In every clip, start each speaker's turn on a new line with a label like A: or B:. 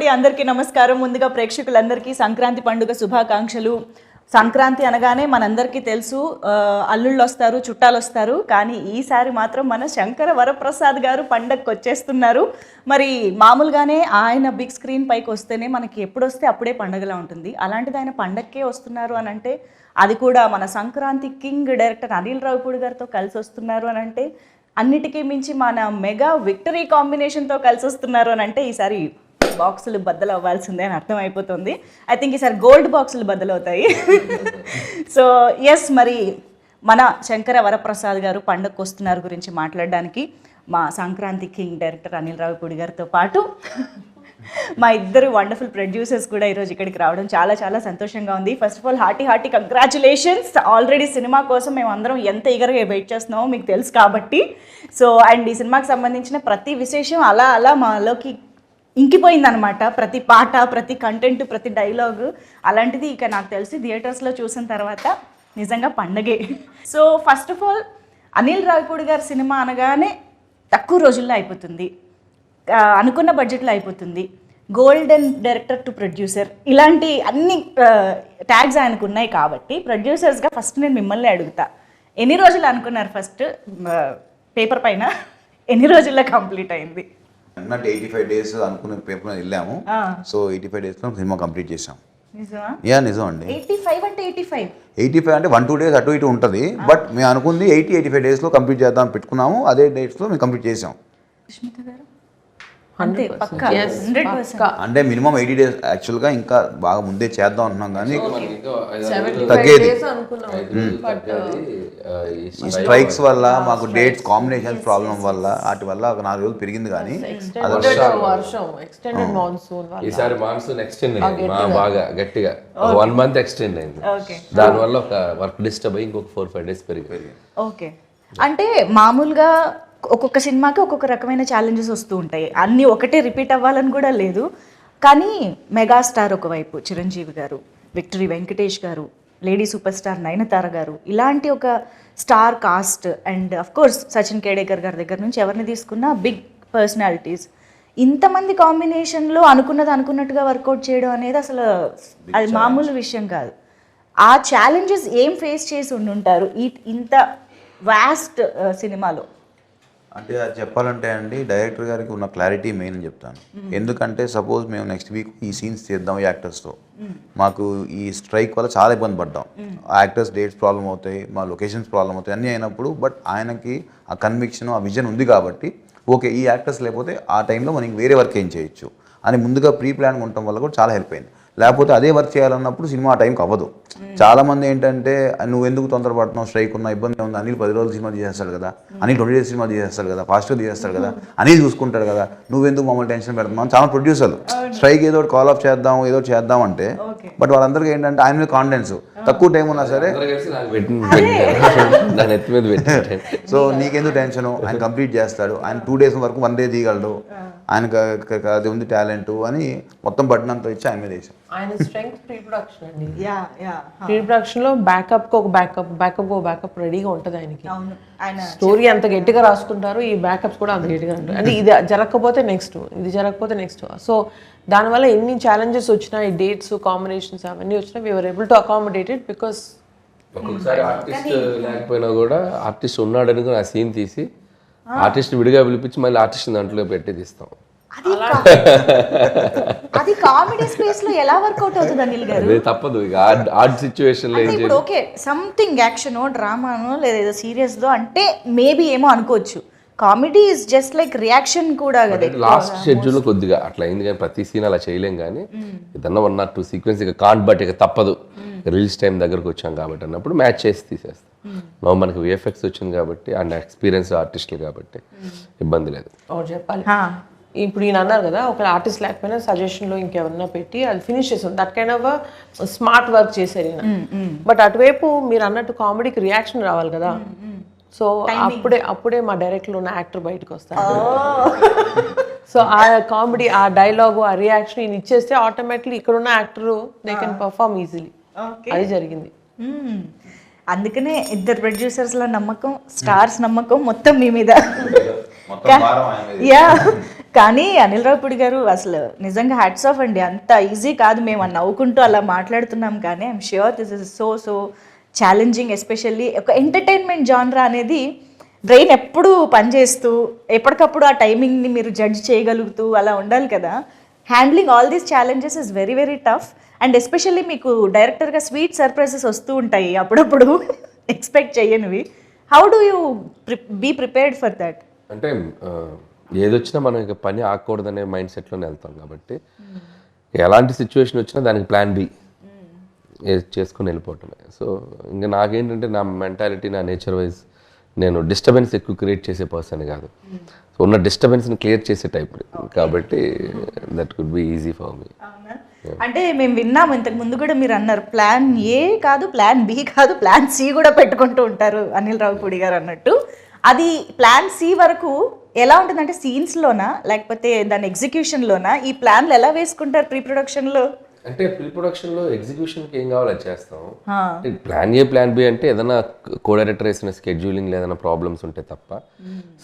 A: అండి, అందరికీ నమస్కారం. ముందుగా ప్రేక్షకులందరికీ సంక్రాంతి పండుగ శుభాకాంక్షలు. సంక్రాంతి అనగానే మనందరికీ తెలుసు, అల్లుళ్ళు వస్తారు, చుట్టాలు వస్తారు. కానీ ఈసారి మాత్రం మన శంకర వరప్రసాద్ గారు పండగకి వచ్చేస్తున్నారు. మరి మామూలుగానే ఆయన బిగ్ స్క్రీన్ పైకి వస్తేనే మనకి ఎప్పుడు వస్తే అప్పుడే పండగలా ఉంటుంది. అలాంటిది ఆయన పండగకే వస్తున్నారు అని అంటే, అది కూడా మన సంక్రాంతి కింగ్ డైరెక్టర్ అనిల్ రావిపూడి గారితో కలిసి వస్తున్నారు అని అంటే, అన్నిటికీ మించి మన మెగా విక్టరీ కాంబినేషన్తో కలిసి వస్తున్నారు అని అంటే, ఈసారి బాక్సులు బద్దలు అవ్వాల్సిందే అని అర్థమైపోతుంది. ఐ థింక్ ఈసారి గోల్డ్ బాక్సులు బద్దలవుతాయి. సో ఎస్, మరి మన శంకర వరప్రసాద్ గారు పండగకు వస్తున్నారు గురించి మాట్లాడడానికి మా సంక్రాంతి కింగ్ డైరెక్టర్ అనిల్ రావిపూడి గారితో పాటు మా ఇద్దరు వండర్ఫుల్ ప్రొడ్యూసర్స్ కూడా ఈరోజు ఇక్కడికి రావడం చాలా చాలా సంతోషంగా ఉంది. First of all hearty congratulations. Already cinema కోసం మేము అందరం ఎంత ఈగర్గా వెయిట్ చేస్తున్నామో మీకు తెలుసు కాబట్టి. సో అండ్ ఈ సినిమాకి సంబంధించిన ప్రతి విశేషం అలా అలా మాలోకి ఇంకిపోయిందనమాట. ప్రతి పాట, ప్రతి కంటెంట్, ప్రతి డైలాగు. అలాంటిది ఇక నాకు తెలిసి థియేటర్స్లో చూసిన తర్వాత నిజంగా పండగే. So first of all Anil Ravipudi గారి సినిమా అనగానే తక్కువ రోజుల్లో అయిపోతుంది, అనుకున్న బడ్జెట్లో అయిపోతుంది, గోల్డెన్ డైరెక్టర్ టు ప్రొడ్యూసర్, ఇలాంటి అన్ని ట్యాగ్స్ ఆయనకు ఉన్నాయి. కాబట్టి ప్రొడ్యూసర్స్గా ఫస్ట్ నేను మిమ్మల్ని అడుగుతా, ఎన్ని రోజులు అనుకున్నారు ఫస్ట్ పేపర్ పైన, ఎన్ని రోజుల్లో కంప్లీట్ అయింది?
B: అన్నట్టు 85 days అనుకున్న పేపర్ వెళ్ళాము. సో 85 days లో సినిమా కంప్లీట్ చేసాం. నిజం అండి.
A: 85 అంటే
B: 85 అంటే 1-2 days అటు ఇటు ఉంటుంది. బట్ మేము అనుకుంది 85 days లో కంప్లీట్ చేద్దాం పెట్టుకున్నాము. అదే డేట్స్ లో మేము కంప్లీట్ చేసాం. అంటే మినిమం 80 days యాక్చువల్గా, ఇంకా బాగా ముందే చేద్దాం అంటున్నాం కానీ తగ్గేది. ఈ స్ట్రైక్స్ వల్ల మాకు డేట్స్ కాంబినేషన్ ప్రాబ్లం వల్ల వాటి వల్ల ఒక 4 రోజులు పెరిగింది. కానీ
C: ఈసారి మాన్సూన్ ఎక్స్టెండ్ అయింది, బాగా గట్టిగా 1 month ఎక్స్టెండ్ అయింది. దానివల్ల ఒక వర్క్ డిస్టర్బ్ అయ్యి ఇంకొక 4-5 days పెరిగింది.
A: ఓకే, అంటే మామూలుగా ఒక్కొక్క సినిమాకి ఒక్కొక్క రకమైన ఛాలెంజెస్ వస్తూ ఉంటాయి. అన్నీ ఒకటే రిపీట్ అవ్వాలని కూడా లేదు. కానీ మెగాస్టార్ ఒకవైపు చిరంజీవి గారు, విక్టరీ వెంకటేష్ గారు, లేడీ సూపర్ స్టార్ నయనతార గారు, ఇలాంటి ఒక star cast and of course Sachin Khedekar గారి దగ్గర నుంచి ఎవరిని తీసుకున్నా బిగ్ పర్సనాలిటీస్, ఇంతమంది కాంబినేషన్లో అనుకున్నట్టుగా వర్కౌట్ చేయడం అనేది అసలు అది మామూలు విషయం కాదు. ఆ ఛాలెంజెస్ ఏం ఫేస్ చేసి ఉండుంటారు ఇంత వాస్ట్ సినిమాలో?
B: అంటే అది చెప్పాలంటే అండి, డైరెక్టర్ గారికి ఉన్న క్లారిటీ మెయిన్ అని చెప్తాను. ఎందుకంటే సపోజ్ మేము నెక్స్ట్ వీక్ ఈ సీన్స్ చేద్దాం ఈ యాక్టర్స్తో, మాకు ఈ స్ట్రైక్ వల్ల చాలా ఇబ్బంది పడ్డాం. ఆ యాక్టర్స్ డేట్స్ ప్రాబ్లం అవుతాయి, మా లొకేషన్స్ ప్రాబ్లం అవుతాయి, అన్నీ అయినప్పుడు బట్ ఆయనకి ఆ కన్విక్షన్, ఆ విజన్ ఉంది కాబట్టి ఓకే ఈ యాక్టర్స్ లేకపోతే ఆ టైంలో మనం వేరే వర్క్ ఏం చేయొచ్చు అని ముందుగా ప్రీ ప్లాన్ ఉండటం వల్ల కూడా చాలా హెల్ప్ అయింది. లేకపోతే అదే వర్క్ చేయాలన్నప్పుడు సినిమా ఆ టైంకి అవ్వదు. చాలామంది ఏంటంటే నువ్వు ఎందుకు తొందరపడుతున్నావు, స్ట్రైక్ ఉన్న ఇబ్బంది ఉంది, అనిల్ 10 రోజులు సినిమా తీసేస్తాడు కదా, అనిల్ 20 days సినిమా తీసేస్తాడు కదా, ఫాస్ట్గా తీసేస్తాడు కదా, అనిల్ చూసుకుంటాడు కదా, నువ్వెందుకు మమ్మల్ని టెన్షన్ పెడుతున్నావు చాలా ప్రొడ్యూసర్లు. స్ట్రైక్ ఏదో కాల్ ఆఫ్ చేద్దాం అంటే బట్ వాళ్ళందరికీ ఏంటంటే ఆయన మీద కాన్ఫిడెన్స్, తక్కువ టైం ఉన్నా సరే సో నీకెందుకు టెన్షన్, ఆయన కంప్లీట్ చేస్తాడు, ఆయన 2 days వరకు 1 day తీయగలడు, ఆయనకు అది ఉంది టాలెంట్ అని మొత్తం బట్టినంత ఇచ్చి ఆయన మీద వేసాం.
D: ఆయన స్ట్రెంగ్త్ ప్రీ ప్రొడక్షన్ అండి. ప్రీ ప్రొడక్షన్ లో బ్యాకప్ ఒక బ్యాకప్ రెడీగా ఉంటుంది ఆయనకి. స్టోరీ అంత గట్టిగా రాసుకుంటారు, ఈ బ్యాకప్స్ కూడా అంత గట్టిగా ఉంటాయి. అంటే ఇది జరగకపోతే నెక్స్ట్, ఇది జరగకపోతే నెక్స్ట్. సో దానివల్ల ఎన్ని ఛాలెంజెస్ వచ్చినా, ఈ డేట్స్ కాంబినేషన్స్ అవన్నీ వచ్చినా we were able to accommodate it because
C: ఒక్కొక్కసారి ఆర్టిస్ట్ లేకపోయినా కూడా ఆర్టిస్ట్ ఉన్నాడు అనుకుని ఆ సీన్ తీసి ఆర్టిస్ట్ విడిగా పిలిపించి మళ్ళీ ఆర్టిస్ట్ దాంట్లో పెట్టి తీస్తాం.
A: అది కామెడీ స్పేస్ లో ఎలా వర్కౌట్ అవుతుంది అనిల్ గారు?
C: అదే తప్పదు, ఇక ఆర్ట్ సిచ్యువేషన్ లో
A: ఇప్పుడు ఓకే సంథింగ్ యాక్షనో డ్రామానో లేదా సీరియస్ దో అంటే మేబీ ఏమో అనుకోవచ్చు. Comedy is just like reaction కూడా కదా.
C: లాస్ట్ షెడ్యూల్ కొద్దిగా అట్లా అయింది, కానీ ప్రతి సీన్ అలా చేయలేం. కానీ ఏదన్నా 1 or 2 సీక్వెన్స్ ఇక కాంట్ బట్ ఇక తప్పదు, రిలీజ్ టైం దగ్గరకు వచ్చాం కాబట్టి అన్నప్పుడు మ్యాచ్ చేసి తీసేస్తాం. నో మనకి విఎఫ్ఎక్స్ వచ్చింది కాబట్టి అండ్ ఎక్స్పీరియన్స్ ఆర్టిస్టులు కాబట్టి ఇబ్బంది లేదు.
D: చెప్పాలి ఇప్పుడు ఈయన అన్నారు కదా, ఒక ఆర్టిస్ట్ లేకపోయినా సజెషన్లో ఇంకెవరన్నా పెట్టి అది ఫినిష్ చేస్తాం. That kind of smart work చేశారు ఈయన. బట్ అటువైపు మీరు అన్నట్టు కామెడీకి రియాక్షన్ రావాలి కదా. సో అప్పుడే మా డైరెక్ట్లో ఉన్న యాక్టర్ బయటకు వస్తారు. సో ఆ కామెడీ, ఆ డైలాగు, ఆ రియాక్షన్ ఈయన ఇచ్చేస్తే ఆటోమేటిక్లీ ఇక్కడ ఉన్న actor they can perform easily. అది జరిగింది.
A: అందుకనే ఇద్దరు ప్రొడ్యూసర్స్ల నమ్మకం, స్టార్స్ నమ్మకం మొత్తం మీ మీద. యా కానీ అనిల్ రావిపూడి గారు అసలు నిజంగా హ్యాట్స్ ఆఫ్ అండి. అంత ఈజీ కాదు. మేము నవ్వుకుంటూ అలా మాట్లాడుతున్నాం కానీ I'm sure this is so challenging. Especially ఒక ఎంటర్టైన్మెంట్ జానరా అనేది బ్రెయిన్ ఎప్పుడు పనిచేస్తూ ఎప్పటికప్పుడు ఆ టైమింగ్ని మీరు జడ్జ్ చేయగలుగుతూ అలా ఉండాలి కదా. Handling all these challenges is very very tough. And especially మీకు డైరెక్టర్గా స్వీట్ సర్ప్రైజెస్ వస్తూ ఉంటాయి అప్పుడప్పుడు ఎక్స్పెక్ట్ చేయనివి. How do you be prepared for that?
C: అంటే ఏదొచ్చినా మనం ఇక పని ఆగకూడదనే మైండ్ సెట్లోనే వెళ్తాం కాబట్టి ఎలాంటి సిచ్యువేషన్ వచ్చినా దానికి ప్లాన్ బి చేసుకొని వెళ్ళిపోవటమే. సో ఇంకా నాకేంటంటే నా మెంటాలిటీ, నా నేచర్ వైజ్ నేను డిస్టర్బెన్స్ ఎక్కువ క్రియేట్ చేసే పర్సన్ కాదు. సో ఉన్న డిస్టర్బెన్స్ని క్లియర్ చేసే టైప్ కాబట్టి that could be easy for me.
A: అంటే మేము విన్నాము ఇంతకు ముందు కూడా, మీరు అన్నారు ప్లాన్ ఏ కాదు, ప్లాన్ బి కాదు, ప్లాన్ సి కూడా పెట్టుకుంటూ ఉంటారు అనిల్ రావిపూడి గారు అన్నట్టు. అది ప్లాన్ సి వరకు ఎలా ఉంటుందంటే సీన్స్లోనా లేకపోతే దాని ఎగ్జిక్యూషన్లోనా? ఈ ప్లాన్లు ఎలా వేసుకుంటారు ప్రీ ప్రొడక్షన్లో?
C: అంటే ప్రీ ప్రొడక్షన్లో ఎగ్జిక్యూషన్కి ఏం కావాలో అది చేస్తాం. ప్లాన్ ఏ ప్లాన్ బి అంటే ఏదైనా కో డైరెక్టర్ వేసిన స్కెడ్యూలింగ్ ఏదైనా ప్రాబ్లమ్స్ ఉంటే తప్ప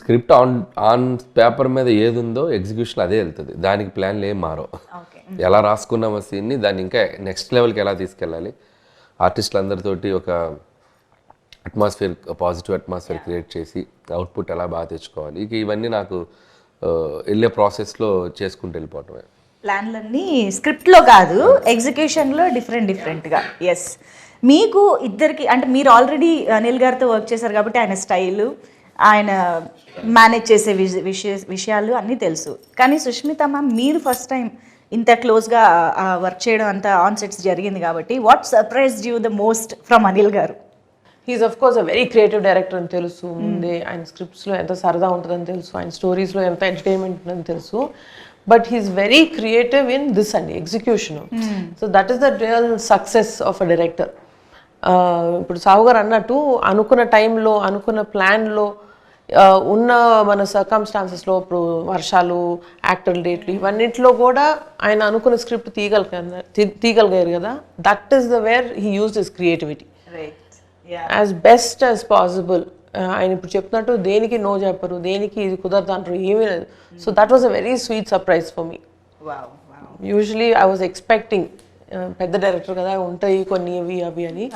C: స్క్రిప్ట్ ఆన్ పేపర్ మీద ఏది ఉందో ఎగ్జిక్యూషన్ అదే వెళ్తుంది. దానికి ప్లాన్లు ఏం మారో. ఎలా రాసుకున్నామో సీన్ని దాన్ని ఇంకా నెక్స్ట్ లెవెల్కి ఎలా తీసుకెళ్ళాలి, ఆర్టిస్టులు అందరితోటి ఒక అట్మాస్ఫియర్, పాజిటివ్ అట్మాస్ఫియర్ క్రియేట్ చేసి అవుట్పుట్ ఎలా బాగా తెచ్చుకోవాలి, ఇక ఇవన్నీ నాకు వెళ్ళే ప్రాసెస్లో చేసుకుంటూ వెళ్ళిపోవటమే.
A: ప్లాన్లన్నీ స్క్రిప్ట్లో కాదు, ఎగ్జిక్యూషన్లో డిఫరెంట్గా. ఎస్, మీకు ఇద్దరికి అంటే మీరు ఆల్రెడీ అనిల్ గారితో వర్క్ చేశారు కాబట్టి ఆయన స్టైలు, ఆయన మేనేజ్ చేసే విషయాలు అన్నీ తెలుసు. కానీ సుష్మిత మ్యామ్, మీరు ఫస్ట్ టైం ఇంత క్లోజ్గా వర్క్ చేయడం అంత ఆన్ సెట్స్ జరిగింది కాబట్టి what surprised you the most from Anil garu?
D: He's of course a very creative director అని తెలుసు ముందే. ఆయన స్క్రిప్ట్స్లో ఎంత సరదా ఉంటుందని తెలుసు, ఆయన స్టోరీస్లో ఎంత ఎంటర్టైన్మెంట్ ఉందని తెలుసు. But he's very creative in this అండి, execution. So that is the real success of a director. ఇప్పుడు సాహు గారు అన్నట్టు అనుకున్న టైంలో, అనుకున్న ప్లాన్లో, ఉన్న మన సర్కమ్స్టాన్సెస్లో, ఇప్పుడు వర్షాలు, యాక్టర్ డేట్లు, ఇవన్నింటిలో కూడా ఆయన అనుకున్న స్క్రిప్ట్ తీయగలిగారు కదా. That is the where he used his creativity as best as possible. ఆయన ఇప్పుడు చెప్తున్నట్టు దేనికి నో చెప్పరు, దేనికి ఇది కుదరదు అంటారు, ఏమీ లేదు. So that was a very sweet surprise for me. Usually I was expecting పెద్ద డైరెక్టర్ కదా ఉంటాయి కొన్ని ఇవి అవి అని,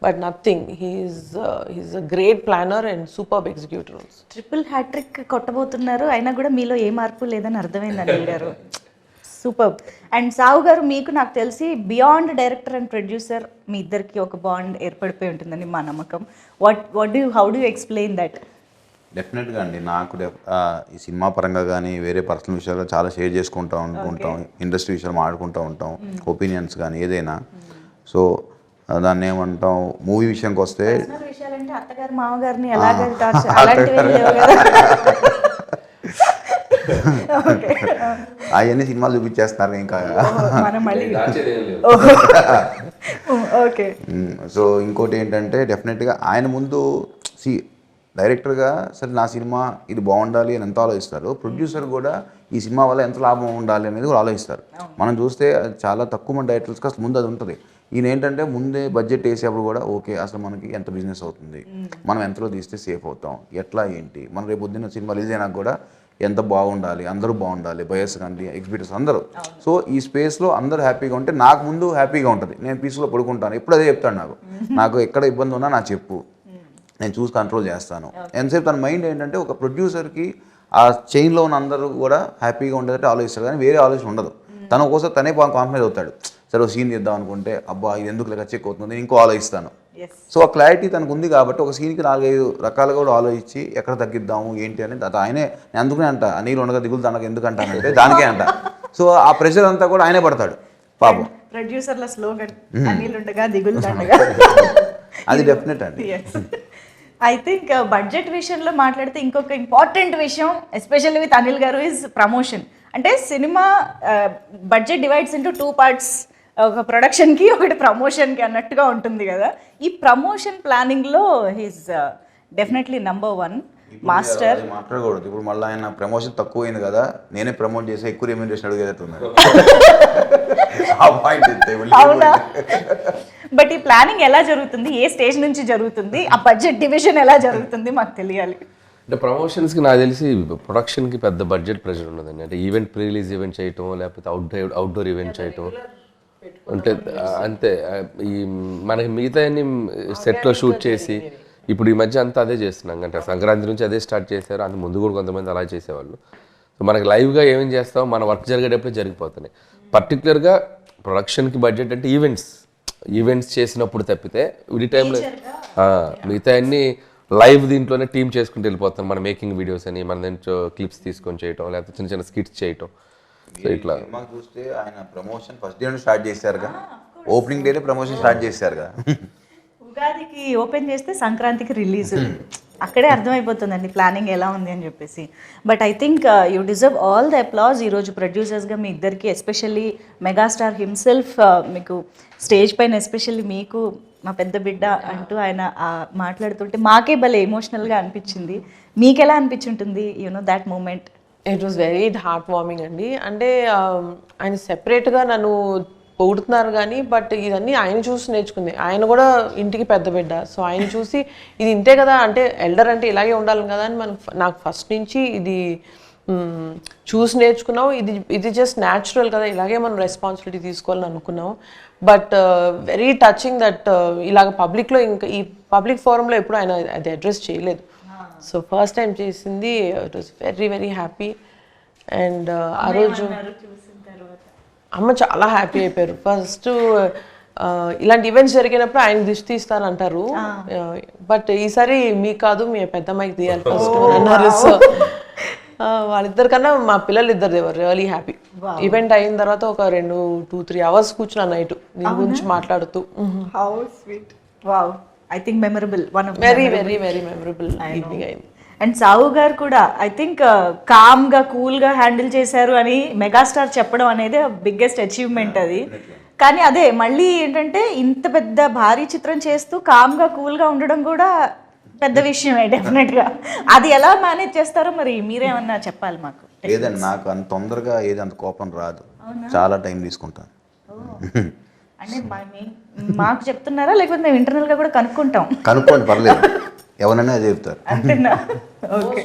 D: but nothing. He's a great planner and superb executor.
A: Triple hattrick కొట్టబోతున్నారు, అయినా కూడా మీలో ఏ మార్పు లేదని అర్థమైంది అనిల్ గారు. సూపర్. అండ్ సాహు గారు, మీకు నాకు తెలిసి బియాండ్ డైరెక్టర్ అండ్ ప్రొడ్యూసర్ మీ ఇద్దరికి ఒక బాండ్ ఏర్పడిపోయి ఉంటుందని మా నమ్మకం. How do explain that?
B: డెఫినెట్గా అండి, నాకు ఈ సినిమా పరంగా కానీ వేరే పర్సనల్ విషయాలు చాలా షేర్ చేసుకుంటూ ఉంటాం, ఇండస్ట్రీ విషయాలు మాట్లాడుకుంటూ ఉంటాం, ఒపీనియన్స్ కానీ ఏదైనా. సో దాన్ని ఏమంటాం, మూవీ విషయానికి వస్తే
A: విషయాలంటే అత్తగారు మామగారిని అలాంటివి లేవు కదా.
B: అవన్నీ సినిమాలు చూపించేస్తున్నారు ఇంకా.
A: ఓకే.
B: సో ఇంకోటి ఏంటంటే డెఫినెట్గా ఆయన ముందు డైరెక్టర్గా సరే నా సినిమా ఇది బాగుండాలి అని ఎంత ఆలోచిస్తారు, ప్రొడ్యూసర్ కూడా ఈ సినిమా వల్ల ఎంత లాభం ఉండాలి అనేది కూడా ఆలోచిస్తారు. మనం చూస్తే చాలా తక్కువ మంది డైరెక్టర్స్కి అసలు ముందు అది ఉంటుంది. ఈయన ఏంటంటే ముందే బడ్జెట్ వేసేప్పుడు కూడా ఓకే అసలు మనకి ఎంత బిజినెస్ అవుతుంది, మనం ఎంతలో తీస్తే సేఫ్ అవుతాం, ఎట్లా ఏంటి, మనం రేపు పొద్దున్న సినిమా రిలీజ్ అయినా కూడా ఎంత బాగుండాలి, అందరూ బాగుండాలి, బయర్స్ కానీ ఎగ్జిబిటర్స్ అందరూ. సో ఈ స్పేస్లో అందరూ హ్యాపీగా ఉంటే నాకు ముందు హ్యాపీగా ఉంటుంది, నేను పీస్లో పడుకుంటాను. ఎప్పుడు అదే చెప్తాను, నాకు ఎక్కడ ఇబ్బంది ఉన్నా నాకు చెప్పు, నేను చూసి కంట్రోల్ చేస్తాను. ఎంతసేపు తన మైండ్ ఏంటంటే ఒక ప్రొడ్యూసర్కి ఆ చైన్లో ఉన్న అందరూ కూడా హ్యాపీగా ఉండేటట్టు ఆలోచిస్తారు, కానీ వేరే ఆలోచన ఉండదు. తను ఒకసారి తనే కాంప్రమైజ్ అవుతాడు. సరే సీన్ చేద్దాం అనుకుంటే అబ్బా ఇది ఎందుకు లెక్క చెక్ అవుతుంది, ఇంకో ఆలోచిస్తాను. సో ఆ క్లారిటీ తనకు ఉంది కాబట్టి ఒక సీన్కి 4-5 రకాలుగా కూడా ఆలోచించి ఎక్కడ తగ్గిద్దాము ఏంటి అనేది ఆయనే. నేను అందుకనే అంట నీళ్ళు ఉండగా దిగులు తనకు ఎందుకు అంటానంటే దానికే అంట. సో ఆ ప్రెషర్ అంతా కూడా ఆయనే పడతాడు పాపం.
A: ప్రొడ్యూసర్ల స్లోగన్ అనిల్ ఉండగా దిగులు దండగా.
B: అది డెఫినెట్ అండి.
A: ఐ థింక్ బడ్జెట్ విషయంలో మాట్లాడితే ఇంకొక ఇంపార్టెంట్ విషయం ఎస్పెషల్లీ విత్ అనిల్ గారు ఈజ్ ప్రమోషన్. అంటే cinema budget divides into 2 parts, ఒక ప్రొడక్షన్కి ఒకటి ప్రమోషన్కి అన్నట్టుగా ఉంటుంది కదా. ఈ ప్రమోషన్ ప్లానింగ్లో హీస్ డెఫినెట్లీ నంబర్ 1 మాస్టర్.
B: మాట్లాడకూడదు ఇప్పుడు, మళ్ళీ ఆయన ప్రమోషన్ తక్కువ అయింది కదా, నేనే ప్రమోట్ చేసి ఎక్కువ రెమ్యూనరేషన్ అడిగేటట్టున్నారు.
A: అవునా? బట్ ఈ ప్లానింగ్ ఎలా జరుగుతుంది, ఏ స్టేజ్ నుంచి జరుగుతుంది, ఆ బడ్జెట్ డివిజన్ ఎలా జరుగుతుంది మాకు తెలియాలి.
C: అంటే ప్రమోషన్స్కి నాకు తెలిసి ప్రొడక్షన్కి పెద్ద బడ్జెట్ ప్రెషర్ ఉండదండి. అంటే ఈవెంట్ ప్రీ రిలీజ్ ఈవెంట్ చేయటం, లేకపోతే అవుట్డోర్ ఈవెంట్ చేయటం అంటే అంతే. ఈ మనకి మిగతా అన్ని సెట్లో షూట్ చేసి ఇప్పుడు ఈ మధ్య అంతా అదే చేస్తున్నాం. అంటే సంక్రాంతి నుంచి అదే స్టార్ట్ చేశారు, అంత ముందు కూడా కొంతమంది అలా చేసేవాళ్ళు. సో మనకి లైవ్గా ఏమేం చేస్తామో మన వర్క్ జరిగేటప్పుడే జరిగిపోతున్నాయి. పర్టికులర్గా ప్రొడక్షన్కి బడ్జెట్ అంటే ఈవెంట్స్ చేసినప్పుడు తప్పితే ఈ టైంలో మిగతా అన్ని లైవ్ దీంట్లోనే టీమ్ చేసుకుంటూ వెళ్ళిపోతాం. మన మేకింగ్ వీడియోస్ అని మన దాంట్లో క్లిప్స్ తీసుకొని చేయటం, లేకపోతే చిన్న చిన్న స్కిట్స్ చేయటం. సో ఇట్లా
B: మాకు చూస్తే ఆయన ప్రమోషన్ ఫస్ట్ డే స్టార్ట్ చేశారుగా, ఓపెనింగ్ డేనే ప్రమోషన్ స్టార్ట్ చేశారుగా.
A: ఉగాదికి ఓపెన్ చేస్తే సంక్రాంతికి రిలీజ్, అక్కడే అర్థమైపోతుందండి ప్లానింగ్ ఎలా ఉంది అని చెప్పేసి. But I think you deserve all the applause. ఈరోజు ప్రొడ్యూసర్స్గా మీ ఇద్దరికి, ఎస్పెషల్లీ మెగాస్టార్ హిమ్సెల్ఫ్ మీకు స్టేజ్ పైన, ఎస్పెషల్లీ మీకు మా పెద్ద బిడ్డ అంటూ ఆయన మాట్లాడుతుంటే మాకే భలే ఎమోషనల్గా అనిపించింది. మీకు ఎలా అనిపించుంటుంది that moment?
D: It was very heart warming అండి. అంటే ఆయన సెపరేట్గా నన్ను పొగుడుతున్నారు కానీ బట్ ఇదన్నీ ఆయన చూసి నేర్చుకుంది. ఆయన కూడా ఇంటికి పెద్ద బిడ్డ, సో ఆయన చూసి ఇది ఇంతే కదా, అంటే ఎల్డర్ అంటే ఇలాగే ఉండాలి కదా అని నాకు ఫస్ట్ నుంచి ఇది చూసి నేర్చుకున్నాం. ఇది జస్ట్ న్యాచురల్ కదా, ఇలాగే మనం రెస్పాన్సిబిలిటీ తీసుకోవాలని అనుకున్నాం. బట్ వెరీ టచింగ్ దట్ ఇలాగ పబ్లిక్లో, ఇంకా ఈ పబ్లిక్ ఫోరంలో ఎప్పుడు ఆయన అది అడ్రస్ చేయలేదు. సో ఫస్ట్ టైం చేసింది. It was very very happy. And ఆ రోజు అమ్మ చాలా హ్యాపీ అయిపోయారు. ఫస్ట్ ఇలాంటి ఈవెంట్స్ జరిగినప్పుడు ఆయన దిష్టి తీస్తానంటారు, బట్ ఈసారి మీకు కాదు మీ పెద్దమ్మాయికి తీయాలి ఫస్ట్ అన్నారు. సో వాళ్ళిద్దరికన్నా మా పిల్లలు ఇద్దరు దేవర్ రియలీ హ్యాపీ. ఈవెంట్ అయిన తర్వాత ఒక 2-3 hours కూర్చున్నా నైట్ దీని గురించి మాట్లాడుతూ.
A: How sweet. Wow, I think memorable, one of
D: very very very memorable evening అయింది.
A: అండ్ సావు గారు కూడా ఐ థింక్ కామ్గా కూల్గా హ్యాండిల్ చేశారు అని మెగాస్టార్ చెప్పడం అనేది బిగ్గెస్ట్ అచీవ్మెంట్ అది. కానీ అదే మళ్ళీ ఏంటంటే ఇంత పెద్ద భారీ చిత్రం చేస్తూ కామ్గా కూల్గా ఉండడం కూడా పెద్ద విషయమే డెఫినెట్గా. అది ఎలా మేనేజ్ చేస్తారో మరి మీరేమన్నా చెప్పాలి మాకు.
B: లేదండి, నాకు అంత తొందరగా అంత కోపం రాదు, చాలా టైం తీసుకుంటాను.
A: అంటే మాకు చెప్తున్నారా లేకపోతే మేము ఇంటర్నల్గా కూడా కనుక్కుంటాం?
B: కనుక్కోండి, పర్లేదు, ఎవరైనా చెప్తారు.
A: అంతేనా? Okay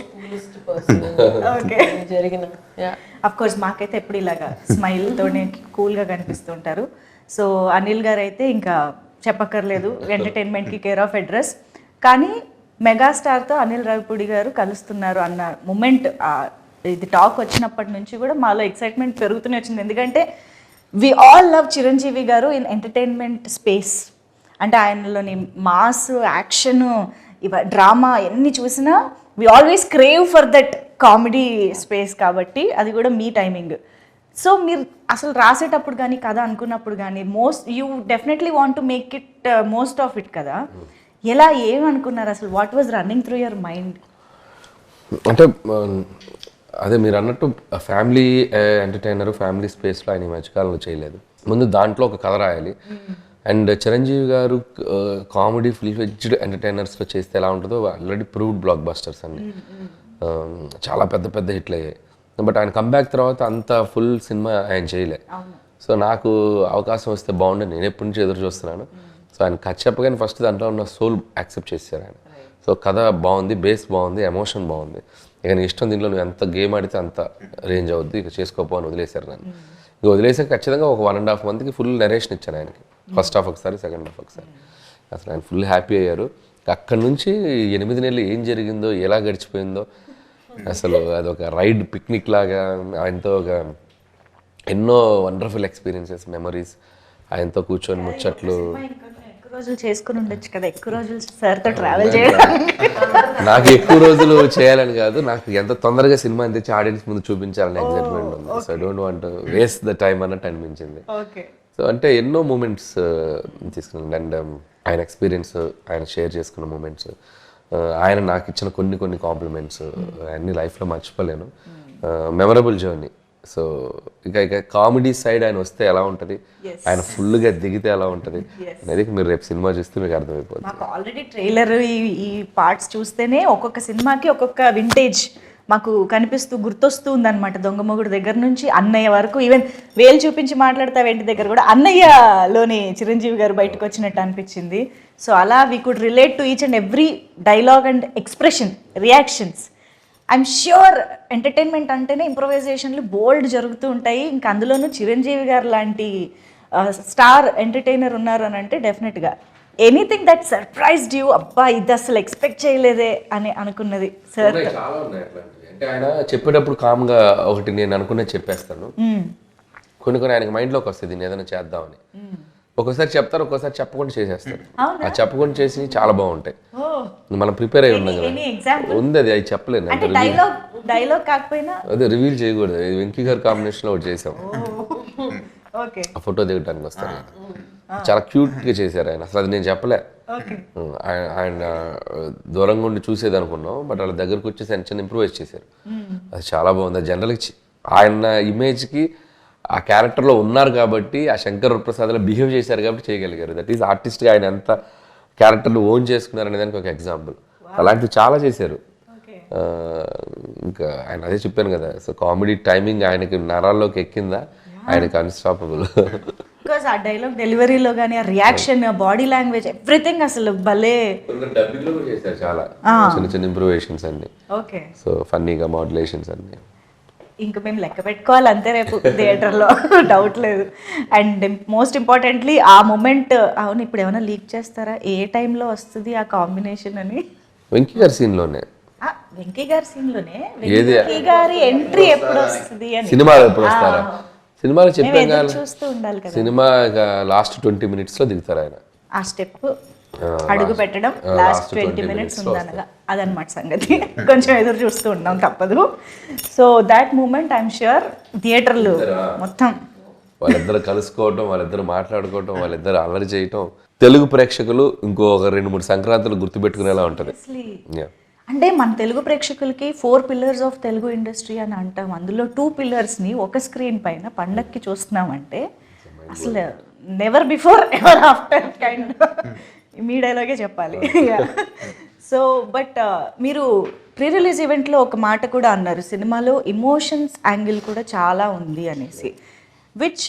A: okay.
D: జరిగిన
A: అఫ్ కోర్స్ మాకైతే ఎప్పుడు ఇలాగా స్మైల్తోనే కూల్గా కనిపిస్తుంటారు. సో అనిల్ గారు అయితే ఇంకా చెప్పక్కర్లేదు, ఎంటర్టైన్మెంట్కి కేర్ ఆఫ్ అడ్రస్. కానీ మెగాస్టార్తో అనిల్ రావిపూడి గారు కలుస్తున్నారు అన్న మూమెంట్, ఇది టాక్ వచ్చినప్పటి నుంచి కూడా మాలో ఎక్సైట్మెంట్ పెరుగుతూనే వచ్చింది. ఎందుకంటే వి ఆల్ లవ్ చిరంజీవి గారు ఇన్ ఎంటర్టైన్మెంట్ స్పేస్. అంటే ఆయనలోని మాస్, యాక్షన్, డ్రామా ఎన్ని చూసినా we always crave for that comedy space. కాబట్టి అది కూడా మీ టైమింగ్. సో మీరు అసలు రాసేటప్పుడు కానీ కథ అనుకున్నప్పుడు కానీ you definitely want to make it most of it కదా. ఎలా ఏమనుకున్నారు అసలు? What was running through your mind?
C: అంటే అదే మీరు అన్నట్టు ఫ్యామిలీ ఎంటర్టైనర్, ఫ్యామిలీ స్పేస్లో ఆయన ఈ మధ్యకాలంలో చేయలేదు. ముందు దాంట్లో ఒక కథ రాయాలి. అండ్ చిరంజీవి గారు కామెడీ ఫుల్ ఫ్లెడ్జ్డ్ ఎంటర్టైనర్స్లో చేస్తే ఎలా ఉంటుందో ఆల్రెడీ ప్రూవ్డ్ బ్లాక్ బస్టర్స్ అండి, చాలా పెద్ద పెద్ద హిట్లు అయ్యాయి. బట్ ఆయన కంబ్యాక్ తర్వాత అంత ఫుల్ సినిమా ఆయన చేయలే. సో నాకు అవకాశం వస్తే బాగుండే, నేను ఎప్పటి నుంచి ఎదురు చూస్తున్నాను. సో ఆయన కథ చెప్పగానే ఫస్ట్ దాంట్లో ఉన్న సోల్ యాక్సెప్ట్ చేశారు ఆయన. సో కథ బాగుంది, బేస్ బాగుంది, ఎమోషన్ బాగుంది, ఇక నీ ఇష్టం, దీంట్లో నువ్వు ఎంత గేమ్ ఆడితే అంత రేంజ్ అవుద్ది, ఇక చేసుకోపోని వదిలేశారు నన్ను. ఇక వదిలేసాక ఖచ్చితంగా ఒక 1.5 monthకి ఫుల్ నరేషన్ ఇచ్చాను ఆయనకి. ఫస్ట్ హాఫ్ ఒకసారి, సెకండ్ హాఫ్ ఒకసారి. అసలు ఆయన ఫుల్ హ్యాపీ అయ్యారు. అక్కడి నుంచి 8 నెలలు ఏం జరిగిందో, ఎలా గడిచిపోయిందో అసలు అదొక రైడ్, పిక్నిక్ లాగా ఆయనతో ఒక ఎన్నో వండర్ఫుల్ ఎక్స్పీరియన్సెస్, మెమరీస్, ఆయనతో కూర్చొని ముచ్చట్లు.
A: ఎక్కువ రోజులు చేసుకుని ఉండొచ్చు కదా, ఎక్కువ రోజులు సార్తో ట్రావెల్ చేయడానికి.
C: నాకు ఎక్కువ రోజులు చేయాలని కాదు, నాకు ఎంత తొందరగా సినిమా తెచ్చి ఆడియన్స్ ముందు చూపించాలని ఎగ్జైట్మెంట్ ఉంది. So I don't want waste the time అన్నట్టు అనిపించింది. సో అంటే ఎన్నో మూమెంట్స్ తీసుకున్నాను. అండ్ ఆయన ఎక్స్పీరియన్స్, ఆయన షేర్ చేసుకున్న మూమెంట్స్, ఆయన నాకు ఇచ్చిన కొన్ని కాంప్లిమెంట్స్ అన్ని లైఫ్లో మర్చిపోలేను. Memorable journey. సో ఇక కామెడీ సైడ్ ఆయన వస్తే ఎలా ఉంటుంది, ఆయన ఫుల్గా దిగితే ఎలా ఉంటుంది అనేది మీరు రేపు సినిమా చూస్తే మీకు అర్థమైపోతుంది.
A: మాకు ఆల్రెడీ ట్రైలర్, ఈ పార్ట్స్ చూస్తేనే ఒక్కొక్క సినిమాకి ఒక్కొక్క వింటేజ్ మాకు కనిపిస్తూ గుర్తొస్తూ ఉందన్నమాట. దొంగమొగుడు దగ్గర నుంచి అన్నయ్య వరకు, ఈవెన్ వేలు చూపించి మాట్లాడతావేంటి దగ్గర కూడా అన్నయ్యలోని చిరంజీవి గారు బయటకు వచ్చినట్టు అనిపించింది. సో అలా we could relate to each and every dialogue and expression, reactions. I'm sure entertainment అంటేనే ఇంప్రొవైజేషన్లు బోల్డ్ జరుగుతూ ఉంటాయి. ఇంకా అందులోనూ చిరంజీవి గారు లాంటి స్టార్ ఎంటర్టైనర్ ఉన్నారు అని అంటే డెఫినెట్గా ఎనీథింగ్ దట్ సర్ప్రైజ్డ్ యూ, అబ్బా ఇది అసలు ఎక్స్పెక్ట్ చేయలేదే అని అనుకున్నది సార్?
C: చాలా ఉన్నాయి అట్లాంటివి. అంటే ఆయన చెప్పేటప్పుడు కామ్గా ఒకటి నేను అనుకున్నది చెప్పేస్తాను. కొన్ని ఆయనకి మైండ్లోకి వస్తుంది నేను ఏదైనా చేద్దామని. ఒక్కోసారి చెప్తారు, ఒక్కోసారి చెప్పకుండా చేసేస్తారు. ఆ చెప్పకుండా చేసి చాలా బాగుంటాయి. మనం ప్రిపేర్ అయి ఉన్నాం కదా, ఉంది అది చెప్పలేను.
A: డైలాగ్ కాకపోయినా
C: అదే రివీల్ చేయకూడదు. వెంకీ గారి కాంబినేషన్ లో ఒకటి చేసాం, ఆ ఫోటో దిగడానికి వస్తారు. చాలా క్యూట్ గా చేశారు ఆయన. అసలు అది నేను చెప్పలే, ఆయన దూరంగా ఉండి చూసేది అనుకున్నాం. బట్ వాళ్ళ దగ్గరకు వచ్చేసి ఆయన చిన్న ఇంప్రూవైజ్ చేశారు. అది చాలా బాగుంది. జనరల్గా ఆయన ఇమేజ్కి ఆ క్యారెక్టర్లో ఉన్నారు కాబట్టి, ఆ శంకర్ వరప్రసాద్లో బిహేవ్ చేశారు కాబట్టి చేయగలిగారు. దట్ ఈస్ ఆర్టిస్ట్గా ఆయన ఎంత క్యారెక్టర్ని ఓన్ చేసుకున్నారు అనే దానికి ఒక ఎగ్జాంపుల్. అలాంటివి చాలా చేశారు. ఇంకా ఆయన అదే చెప్పాను కదా, సో కామెడీ టైమింగ్ ఆయనకి నరాల్లోకి ఎక్కిందా, ఆయనకి అన్స్టాపబుల్.
A: బికాస్ ఆ డైలాగ్ డెలివరీలో కానీ ఆ రియాక్షన్, బాడీ లాంగ్వేజ్, ఎవ్రీథింగ్ అసలు భలే.
C: డబ్బింగ్లో కూడా చేశారు చాలా చిన్న చిన్న ఇంప్రూవేషన్స్ అన్ని.
A: ఓకే,
C: సో ఫన్నీగా మాడ్యులేషన్స్ అన్ని.
A: ఇంకా మేము లెక్క పెట్టుకోవాలి అంతే రేపు థియేటర్లో, డౌట్ లేదు. అండ్ మోస్ట్ ఇంపార్టెంట్లీ ఆ మూమెంట్, అవును ఇప్పుడు ఏమైనా లీక్ చేస్తారా ఏ టైంలో వస్తుంది ఆ కాంబినేషన్ అని?
C: వెంకీ గారి సీన్లోనే,
A: వెంకీ గారి సీన్లోనే వెంకీ గారి ఎంట్రీ ఎప్పుడు వస్తుంది అని.
C: సినిమాలో ఎప్పుడు వస్తారా? సినిమాలో చెప్పాం కదా,
A: చూస్తూ ఉండాలి కదా.
C: సినిమా లాస్ట్ 20 minutes లో దిగుతారు ఆయన.
A: ఆ స్టెప్ అడుగు పెట్టడం లాస్ట్ 20 minutes ఉందనగా అదనమాట సంగతి. కొంచెం ఎదురు చూస్తూ ఉన్నాం, తప్పదు. So that moment I'm sure థియేటర్లు మొత్తం
C: వాళ్ళిద్దరు కలుసుకోవటం, వాళ్ళిద్దరు మాట్లాడుకోవటం, వాళ్ళిద్దరు అల్లరి చేయటం తెలుగు ప్రేక్షకులు ఇంకో 2-3 సంక్రాంతులు గుర్తుపెట్టుకునేలా ఉంటుంది.
A: అంటే మన తెలుగు ప్రేక్షకులకి 4 pillars ఆఫ్ తెలుగు ఇండస్ట్రీ అని అంటాం. అందులో 2 పిల్లర్స్ని ఒక స్క్రీన్ పైన పండక్కి చూస్తున్నామంటే అసలు never before ever after kind. మీ డైలాగే చెప్పాలి. సో బట్ మీరు ప్రీ రిలీజ్ ఈవెంట్లో ఒక మాట కూడా అన్నారు, సినిమాలో ఇమోషన్స్ యాంగిల్ కూడా చాలా ఉంది అనేసి. విచ్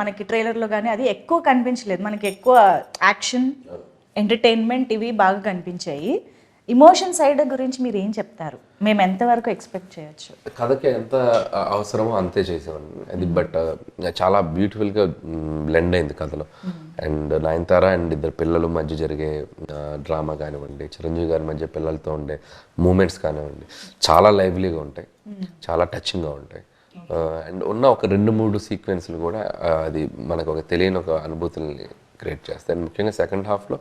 A: మనకి ట్రైలర్లో కానీ అది ఎక్కువ కనిపించలేదు. మనకి ఎక్కువ యాక్షన్, ఎంటర్టైన్మెంట్ ఇవి బాగా కనిపించాయి. ఇమోషన్ సైడ్ గురించి మీరు ఏం చెప్తారు? మేము ఎంతవరకు ఎక్స్పెక్ట్ చేయొచ్చు?
C: కథకి ఎంత అవసరమో అంతే చేసామండి అది. బట్ చాలా బ్యూటిఫుల్గా బ్లెండ్ అయింది కథలో. అండ్ నయనతార అండ్ ఇద్దరు పిల్లల మధ్య జరిగే డ్రామా కానివ్వండి, చిరంజీవి గారి మధ్య పిల్లలతో ఉండే మూమెంట్స్ కానివ్వండి, చాలా లైవ్లీగా ఉంటాయి, చాలా టచింగ్గా ఉంటాయి. అండ్ ఉన్న ఒక 2-3 సీక్వెన్స్లు కూడా అది మనకు ఒక తెలియని ఒక అనుభూతుల్ని క్రియేట్ చేస్తాయి. అండ్ ముఖ్యంగా సెకండ్ హాఫ్లో